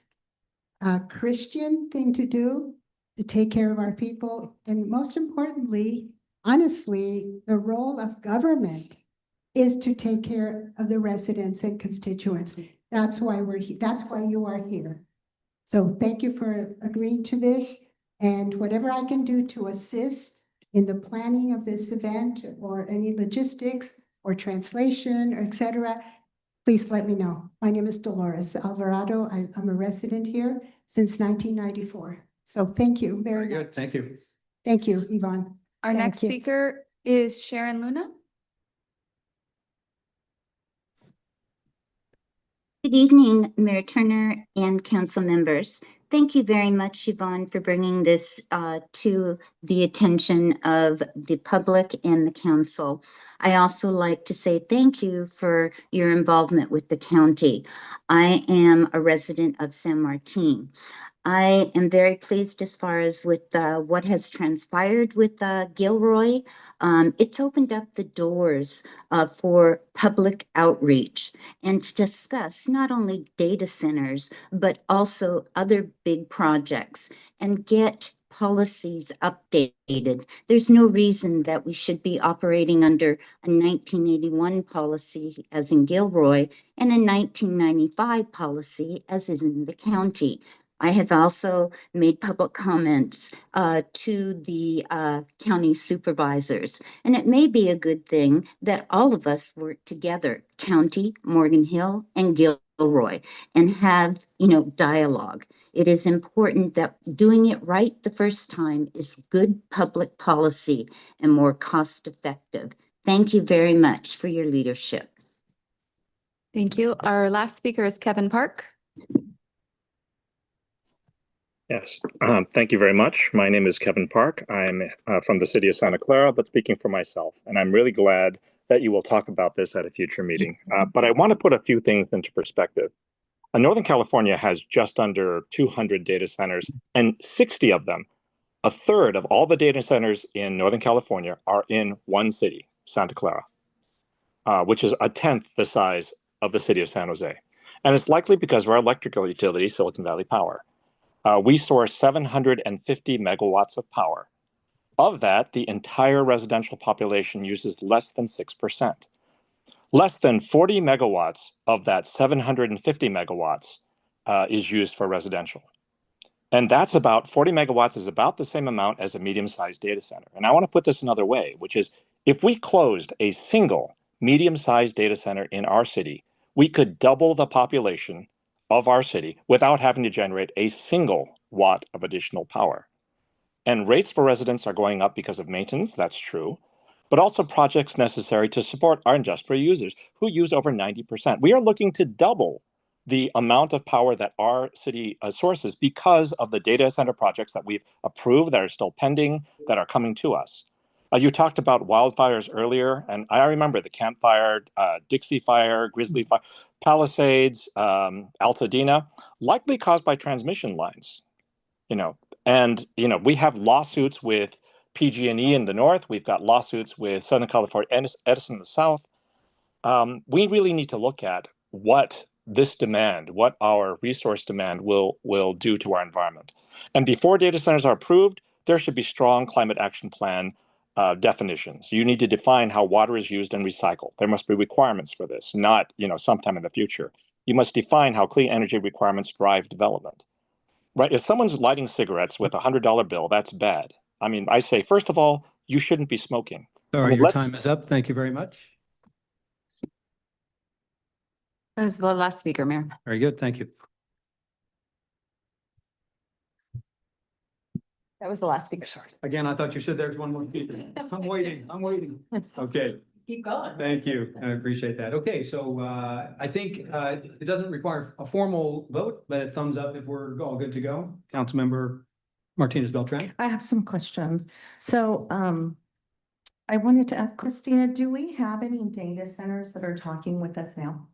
Christian thing to do, to take care of our people. And most importantly, honestly, the role of government is to take care of the residents and constituents. That's why we're here. That's why you are here. So thank you for agreeing to this, and whatever I can do to assist in the planning of this event or any logistics or translation or et cetera, please let me know. My name is Dolores Alvarado. I'm a resident here since 1994. So thank you very much. Good, thank you. Thank you, Yvonne. Our next speaker is Sharon Luna. Good evening, Mayor Turner and council members. Thank you very much, Yvonne, for bringing this to the attention of the public and the council. I also like to say thank you for your involvement with the county. I am a resident of San Martin. I am very pleased as far as with what has transpired with Gilroy. It's opened up the doors for public outreach and to discuss not only data centers, but also other big projects and get policies updated. There's no reason that we should be operating under a 1981 policy as in Gilroy and a 1995 policy as is in the county. I have also made public comments to the county supervisors, and it may be a good thing that all of us work together, county, Morgan Hill, and Gilroy, and have, dialogue. It is important that doing it right the first time is good public policy and more cost effective. Thank you very much for your leadership. Thank you. Our last speaker is Kevin Park. Yes, thank you very much. My name is Kevin Park. I'm from the city of Santa Clara, but speaking for myself. And I'm really glad that you will talk about this at a future meeting. But I want to put a few things into perspective. Northern California has just under 200 data centers, and 60 of them, a third of all the data centers in Northern California, are in one city, Santa Clara, which is a tenth the size of the city of San Jose. And it's likely because of our electrical utility, Silicon Valley Power. We source 750 megawatts of power. Of that, the entire residential population uses less than 6%. Less than 40 megawatts of that 750 megawatts is used for residential. And that's about 40 megawatts is about the same amount as a medium-sized data center. And I want to put this another way, which is if we closed a single medium-sized data center in our city, we could double the population of our city without having to generate a single watt of additional power. And rates for residents are going up because of maintenance, that's true, but also projects necessary to support our industrial users who use over 90%. We are looking to double the amount of power that our city sources because of the data center projects that we've approved, that are still pending, that are coming to us. You talked about wildfires earlier, and I remember the Camp Fire, Dixie Fire, Grizzly Fire, Palisades, Altadena, likely caused by transmission lines. And we have lawsuits with PG&E in the north. We've got lawsuits with Southern California, Edison in the south. We really need to look at what this demand, what our resource demand will do to our environment. And before data centers are approved, there should be strong climate action plan definitions. You need to define how water is used and recycled. There must be requirements for this, not sometime in the future. You must define how clean energy requirements drive development. Right? If someone's lighting cigarettes with a $100 bill, that's bad. I mean, I say, first of all, you shouldn't be smoking. Sorry, your time is up. Thank you very much. That was the last speaker, Mayor. Very good, thank you. That was the last speaker. Sorry. Again, I thought you said there's one more speaker. I'm waiting. Okay, Keep going. thank you. I appreciate that. Okay, so I think it doesn't require a formal vote, but a thumbs up if we're all good to go. Councilmember Martinez Beltran. I have some questions. So, I wanted to ask Christina, do we have any data centers that are talking with us now?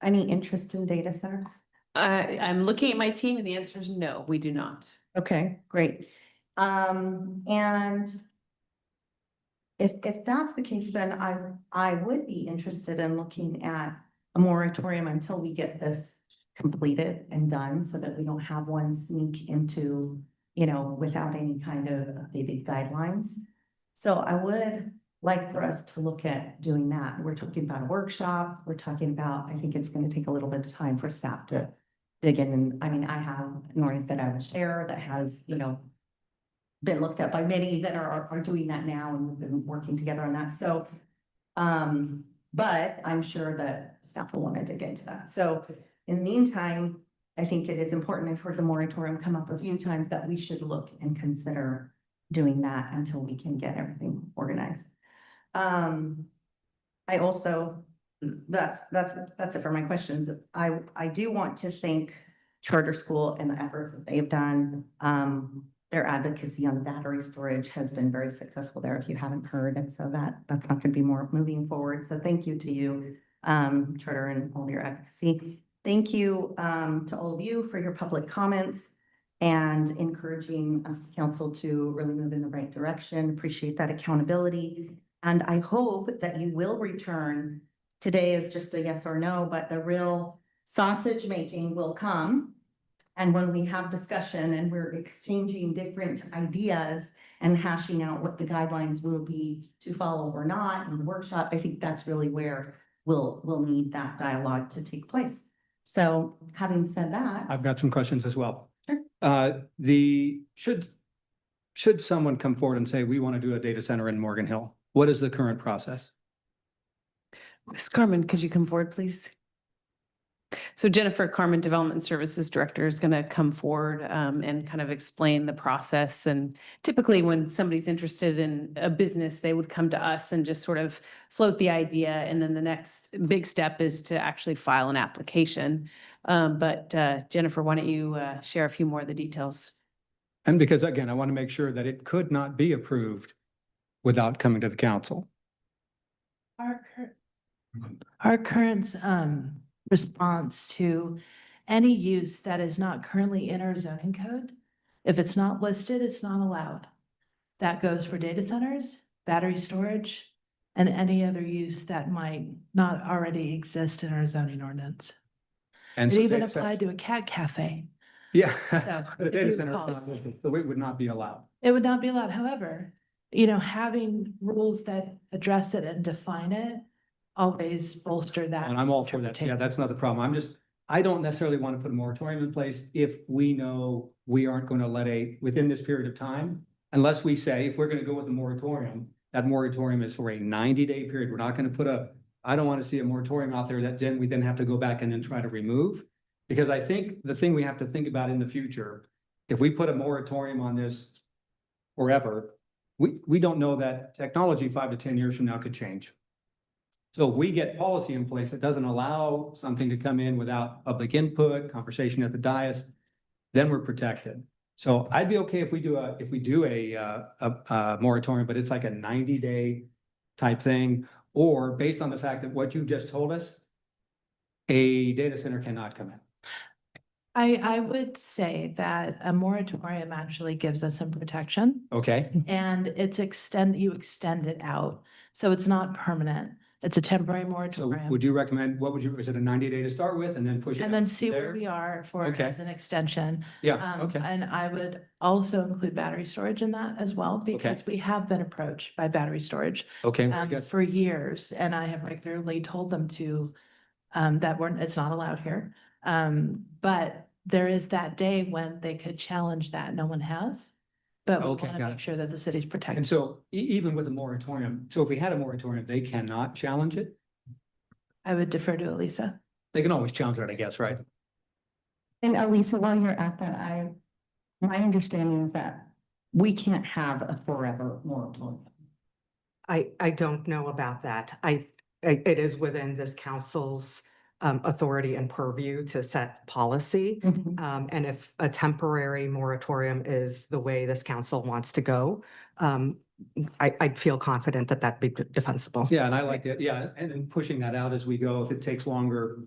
Any interest in data centers? I'm looking at my team and the answer is no, we do not. Okay, great. And if that's the case, then I would be interested in looking at a moratorium until we get this completed and done so that we don't have one sneak into, without any kind of updated guidelines. So I would like for us to look at doing that. We're talking about a workshop. We're talking about, I think it's going to take a little bit of time for staff to dig in. And I mean, I have an ordinance that I would share that has, been looked at by many that are doing that now, and we've been working together on that. So, but I'm sure that staff will want to dig into that. So in the meantime, I think it is important, I've heard the moratorium come up a few times, that we should look and consider doing that until we can get everything organized. I also, that's it for my questions. I do want to thank Charter School and the efforts that they've done. Their advocacy on battery storage has been very successful there, if you haven't heard. And so that's not going to be more moving forward. So thank you to you, Charter, and all your advocacy. Thank you to all of you for your public comments and encouraging us, council, to really move in the right direction. Appreciate that accountability. And I hope that you will return. Today is just a yes or no, but the real sausage making will come. And when we have discussion and we're exchanging different ideas and hashing out what the guidelines will be to follow or not in the workshop, I think that's really where we'll need that dialogue to take place. So having said that. I've got some questions as well. Sure. Should someone come forward and say, we want to do a data center in Morgan Hill? What is the current process? Ms. Carmen, could you come forward, please? So Jennifer Carmen, Development Services Director, is going to come forward and kind of explain the process. And typically when somebody's interested in a business, they would come to us and just sort of float the idea. And then the next big step is to actually file an application. But Jennifer, why don't you share a few more of the details? And because again, I want to make sure that it could not be approved without coming to the council. Our current response to any use that is not currently in our zoning code, if it's not listed, it's not allowed. That goes for data centers, battery storage, and any other use that might not already exist in our zoning ordinance. And It so even data center- applied to a cat cafe. Yeah. So, The if data you center, recall. so it would not be allowed. It would not be allowed. However, having rules that address it and define it always bolster that. And I'm all for that. Yeah, that's not the problem. I don't necessarily want to put a moratorium in place if we know we aren't going to let within this period of time, unless we say, if we're going to go with a moratorium, that moratorium is for a 90-day period. We're not going to I don't want to see a moratorium out there that then we have to go back and then try to remove. Because I think the thing we have to think about in the future, if we put a moratorium on this forever, we don't know that technology 5 to 10 years from now could change. So if we get policy in place that doesn't allow something to come in without public input, conversation at the dais, then we're protected. So I'd be okay if we do a moratorium, but it's like a 90-day type thing, or based on the fact that what you just told us, a data center cannot come in. I would say that a moratorium actually gives us some protection, Okay, and you extend it out. So it's not permanent. It's a temporary so moratorium. would you recommend, is it a 90-day to start with and then push it? And then out see where there? we are for Okay. as an extension. Yeah, okay. And I would also include battery storage in that as well, because we have been approached by battery storage Okay, very good. for years, and I have regularly told them to it's not allowed here. But there is that day when they could challenge that. No one has. But we Okay, want to got make it. sure that the city's protected. And so even with a moratorium, so if we had a moratorium, they cannot challenge it? I would defer to Elisa. They can always challenge that, I guess, right? And Elisa, while you're at that, my understanding is that we can't have a forever moratorium. I don't know about that. It is within this council's authority and purview to set policy. And if a temporary moratorium is the way this council wants to go, I'd feel confident that that'd be defensible. Yeah, and I like that. Yeah, and then pushing that out as we go, if it takes longer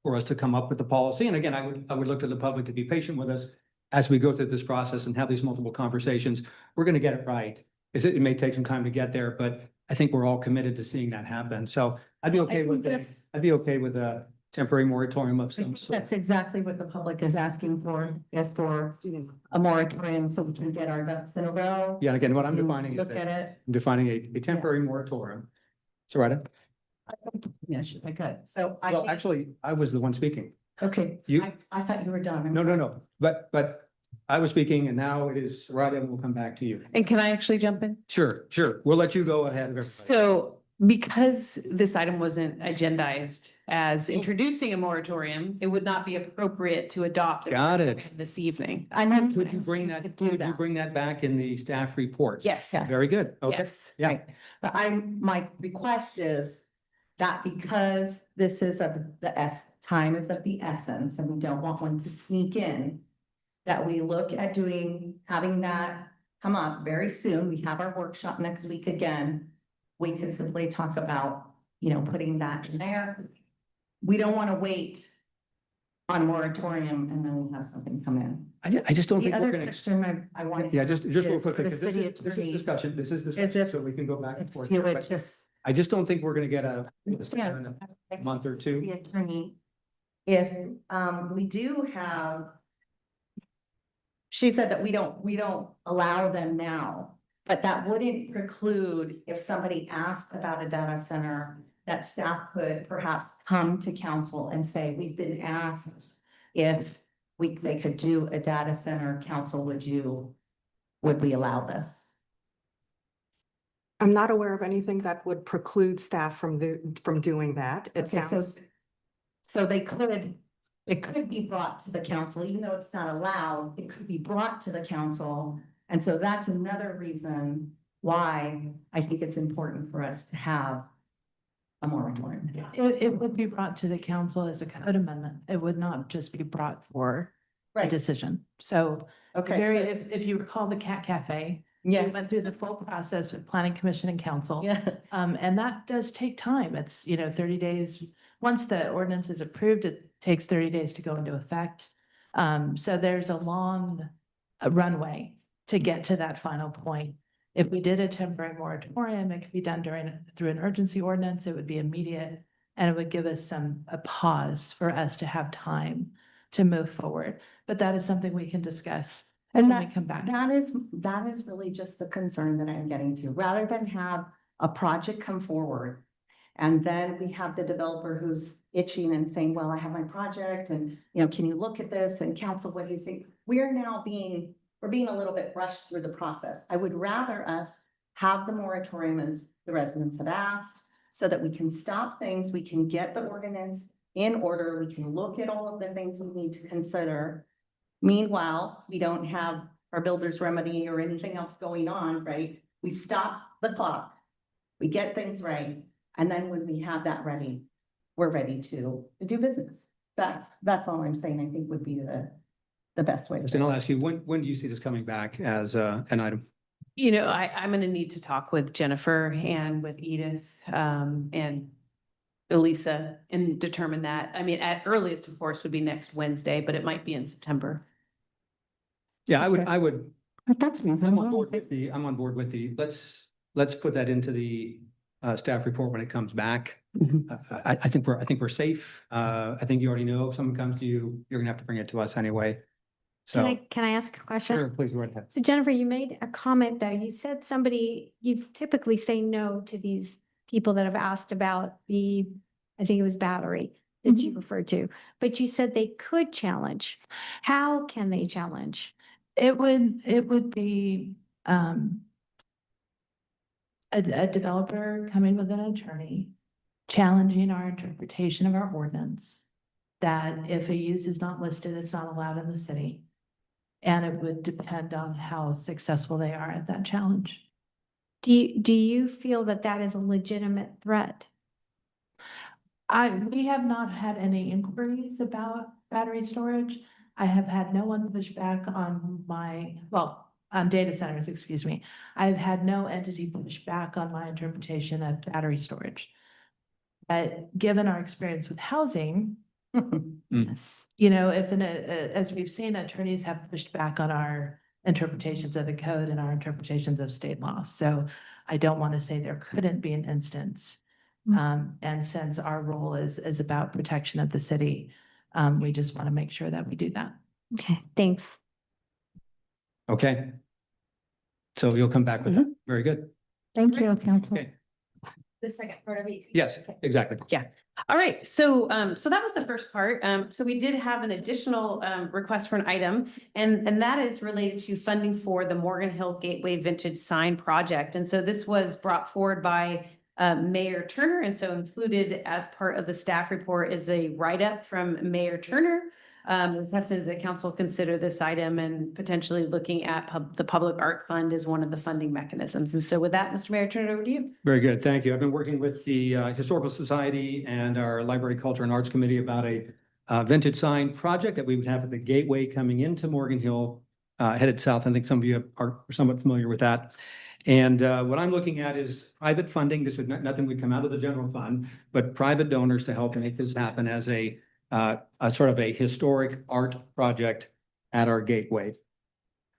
for us to come up with the policy. And again, I would look to the public to be patient with us as we go through this process and have these multiple conversations. We're going to get it right. It may take some time to get there, but I think we're all committed to seeing that happen. So I'd be okay with that. I'd be okay with a temporary moratorium of some sort. That's exactly what the public is asking for, is for a moratorium so we can get our ducks in a row. Yeah, and again, what I'm defining is Look at it. I'm defining a temporary moratorium. Sarita? Yeah, I could. So I Well, think, actually, I was the one speaking. okay, You- I thought you were done. I'm No, sorry. no. But I was speaking and now it is Sarita and we'll come back to you. And can I actually jump in? Sure. We'll let you go ahead of everybody. So because this item wasn't agendized as introducing a moratorium, it would not be appropriate to adopt. a Got it. moratorium This evening. I know. Could you bring that, could you bring that back in the staff report? Yes. Very good. Okay. Yes. Yeah. Right. But my request is that because this is of time is of the essence and we don't want one to sneak in, that we look at having that come up very soon. We have our workshop next week again. We could simply talk about, putting that in there. We don't want to wait on moratorium and then we have something come in. I just don't The think we're other gonna. question I wanted. Yeah, just real is quick, for the because this city is attorney, discussion, this is is discussion, if- so we can go back and If forth. you here, would but just. I just don't think we're gonna get a Yeah. month or two. The attorney, if we do have. She said that we don't allow them now, but that wouldn't preclude if somebody asked about a data center. That staff could perhaps come to council and say, we've been asked if they could do a data center, council, would we allow this? I'm not aware of anything that would preclude staff from doing that. It Okay, sounds. So it could be brought to the council, even though it's not allowed, it could be brought to the council. And so that's another reason why I think it's important for us to have a moratorium. It would be brought to the council as a code amendment. It would not just be brought for a decision. So if you recall the Cat Cafe, we Yes. went through the full process with planning commission and council. Yeah. And that does take time. It's, 30 days. Once the ordinance is approved, it takes 30 days to go into effect. So there's a long runway to get to that final point. If we did a temporary moratorium, it could be done through an urgency ordinance. It would be immediate. And it would give us a pause for us to have time to move forward. But that is something we can discuss And when we come back. that is really just the concern that I'm getting to, rather than have a project come forward. And then we have the developer who's itching and saying, well, I have my project and, can you look at this? And council, what do you think? We're being a little bit rushed through the process. I would rather us have the moratorium as the residents have asked, so that we can stop things, we can get the ordinance in order, we can look at all of the things we need to consider. Meanwhile, we don't have our builder's remedy or anything else going on, right? We stop the clock, we get things right, and then when we have that ready, we're ready to do business. That's all I'm saying, I think would be the best way. to Kristen, go. I'll ask you, when do you see this coming back as an item? I'm gonna need to talk with Jennifer and with Edith, and Elisa and determine that. I mean, at earliest, of course, would be next Wednesday, but it might be in September. Yeah, I would, That's I'm on reasonable. board with let's put that into the staff report when it comes back. I think we're safe. I think you already know if someone comes to you, you're gonna have to bring it to us anyway. So, Can I ask a question? sure, please go right ahead. So Jennifer, you made a comment though. You said you typically say no to these people that have asked about I think it was battery that you referred to, but you said they could challenge. How can they challenge? It would be a developer coming with an attorney challenging our interpretation of our ordinance, that if a use is not listed, it's not allowed in the city. And it would depend on how successful they are at that challenge. Do you feel that that is a legitimate threat? We have not had any inquiries about battery storage. I have had no one push back on on data centers, excuse me. I've had no entity push back on my interpretation of battery storage. But given our experience with housing, Yes. you know, as we've seen, attorneys have pushed back on our interpretations of the code and our interpretations of state law. So I don't want to say there couldn't be an instance. And since our role is about protection of the city, we just want to make sure that we do that. Okay, thanks. Okay. So you'll come back with that. Very good. Thank you, Council. Okay. The second part of it. Yes, exactly. Yeah. All right. So, so that was the first part. So we did have an additional, request for an item, and that is related to funding for the Morgan Hill Gateway Vintage Sign Project. And so this was brought forward by, Mayor Turner. And so included as part of the staff report is a write-up from Mayor Turner. Requested that the council consider this item and potentially looking at the Public Art Fund as one of the funding mechanisms. And so with that, Mr. Mayor, turn it over to you. Very good. Thank you. I've been working with the Historical Society and our Library, Culture and Arts Committee about a vintage sign project that we would have at the gateway coming into Morgan Hill, headed south. I think some of you are somewhat familiar with that. And what I'm looking at is private funding. This would nothing would come out of the general fund, but private donors to help make this happen as a sort of a historic art project at our gateway.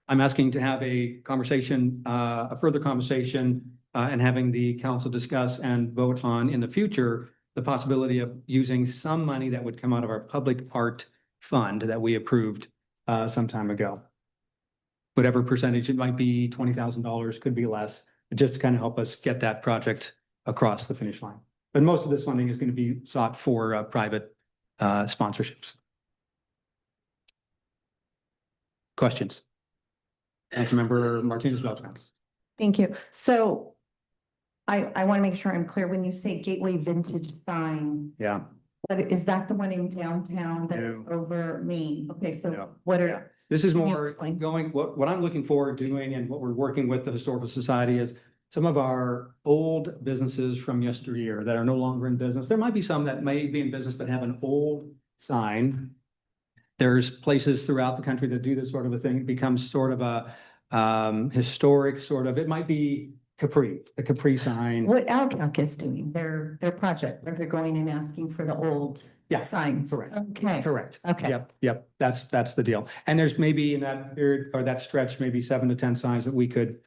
I'm asking to have a conversation, a further conversation, and having the council discuss and vote on in the future the possibility of using some money that would come out of our public art fund that we approved some time ago. Whatever percentage it might be, $20,000, could be less, just to kind of help us get that project across the finish line. But most of this funding is going to be sought for private sponsorships. Questions? Councilmember Martinez-Beltrán. Thank you. So I want to make sure I'm clear. When you say Gateway Vintage Sign, Yeah. but is that the one in downtown that's No. over Main? Okay, so No. what Yeah. are, This is Can you more explain? what I'm looking forward to doing and what we're working with the Historical Society is some of our old businesses from yesteryear that are no longer in business. There might be some that may be in business but have an old sign. There's places throughout the country that do this sort of a thing. It becomes sort of a historic sort of, it might be the Capri sign. what Alcock is doing, their project, where they're going and asking for the old Yeah, signs? correct. Okay. Correct. Okay. Yep. That's the deal. And there's maybe in that period or that stretch, maybe 7 to 10 signs that we could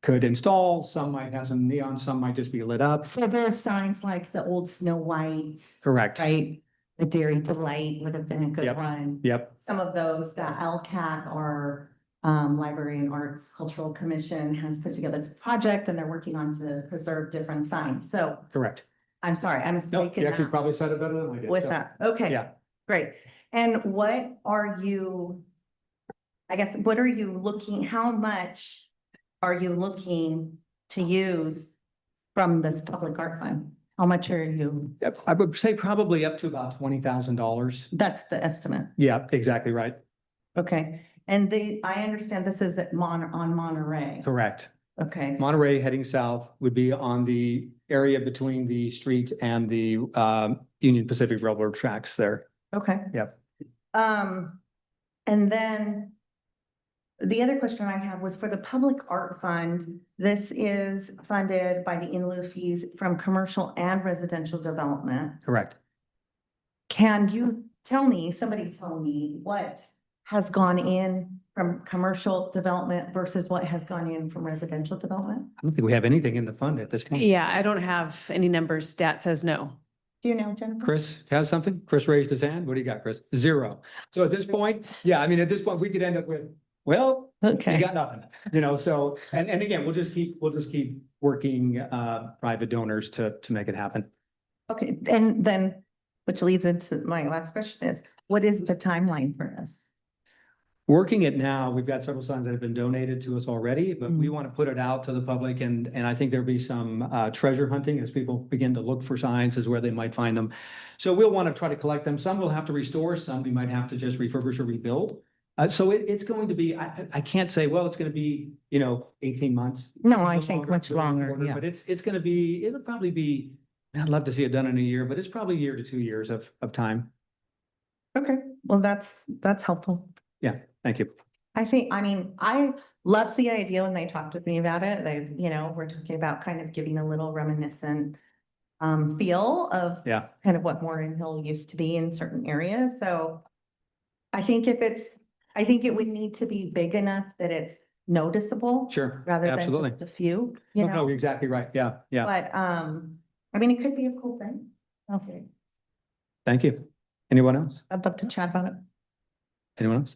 install. Some might have some neon, some might just be lit up. So there are signs like the old Snow White, Correct. right? The Dairy Delight would have been a good Yep. one. Yep. Some of those that LCAC or Library and Arts Cultural Commission has put together this project and they're working on to preserve different signs. So Correct. I'm sorry, I'm No, mistaken you actually now probably said it better than I did. with so, that. Okay. Yeah. Great. And what are you, I guess, what are you looking, how much are you looking to use from this public art fund? How much are you, Yep, I would say probably up to about $20,000. that's the estimate? Yeah, exactly right. Okay. And I understand this is at on Monterey. Correct. Okay. Monterey heading south would be on the area between the street and the Union Pacific Railroad tracks there. Okay. Yep. And then the other question I had was for the public art fund. This is funded by the in lieu fees from commercial and residential development. Correct. Can you tell me, somebody tell me what has gone in from commercial development versus what has gone in from residential development? I don't think we have anything in the fund at this point. Yeah, I don't have any numbers. Stat says no. Do you know, Jennifer? Chris has something? Chris raised his hand. What do you got, Chris? 0. So at this point, yeah, I mean, at this point, we could end up with, well, Okay. you got nothing, so, and again, we'll just keep working private donors to make it happen. Okay, and then, which leads into my last question is, what is the timeline for this? working it now. We've got several signs that have been donated to us already, but we want to put it out to the public and I think there'll be some treasure hunting as people begin to look for signs as where they might find them. So we'll want to try to collect them. Some we'll have to restore, some we might have to just refurbish or rebuild. So it's going to be, I can't say, well, it's going to be, 18 months. No, I think much longer, yeah. But it's going to be, it'll probably be, I'd love to see it done in a year, but it's probably a year to 2 years of time. Okay, well, that's helpful. Yeah, thank you. I mean, I loved the idea when they talked with me about it. They, we're talking about kind of giving a little reminiscent feel of Yeah. kind of what Morgan Hill used to be in certain areas. So I think I think it would need to be big enough that it's noticeable. Sure. Rather than Absolutely. just a few, No, you're exactly right. Yeah, yeah. But, I mean, it could be a cool thing. Okay, Thank you. Anyone else? I'd love to chat about it. Anyone else?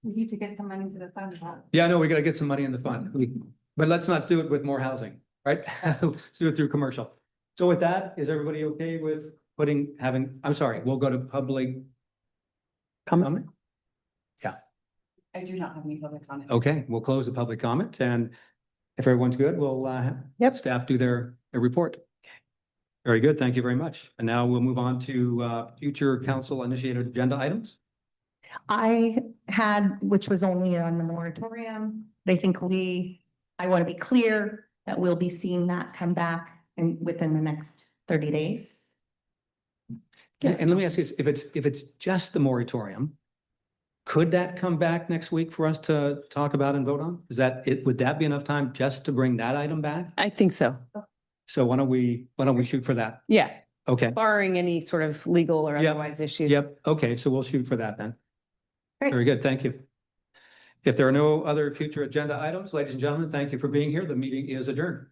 We need to get some money to the fund. Yeah, I know we gotta get some money in the fund. But let's not do it with more housing, right? Let's do it through commercial. So with that, is everybody okay with I'm sorry, we'll go to public comment? Yeah, I do not have any public comment. okay, we'll close the public comment and if everyone's good, we'll have staff do their report. Very good, thank you very much. And now we'll move on to future council initiated agenda items. I had, which was only on the moratorium, I think I want to be clear that we'll be seeing that come back within the next 30 days. And let me ask you, this, if it's just the moratorium, could that come back next week for us to talk about and vote on? Would that be enough time just to bring that item back? I think so. So why don't we shoot for that? Yeah, Okay, barring any sort of legal or Yep. otherwise issues. yep, okay, so we'll shoot for that then. Great. Very good, thank you. If there are no other future agenda items, ladies and gentlemen, thank you for being here. The meeting is adjourned.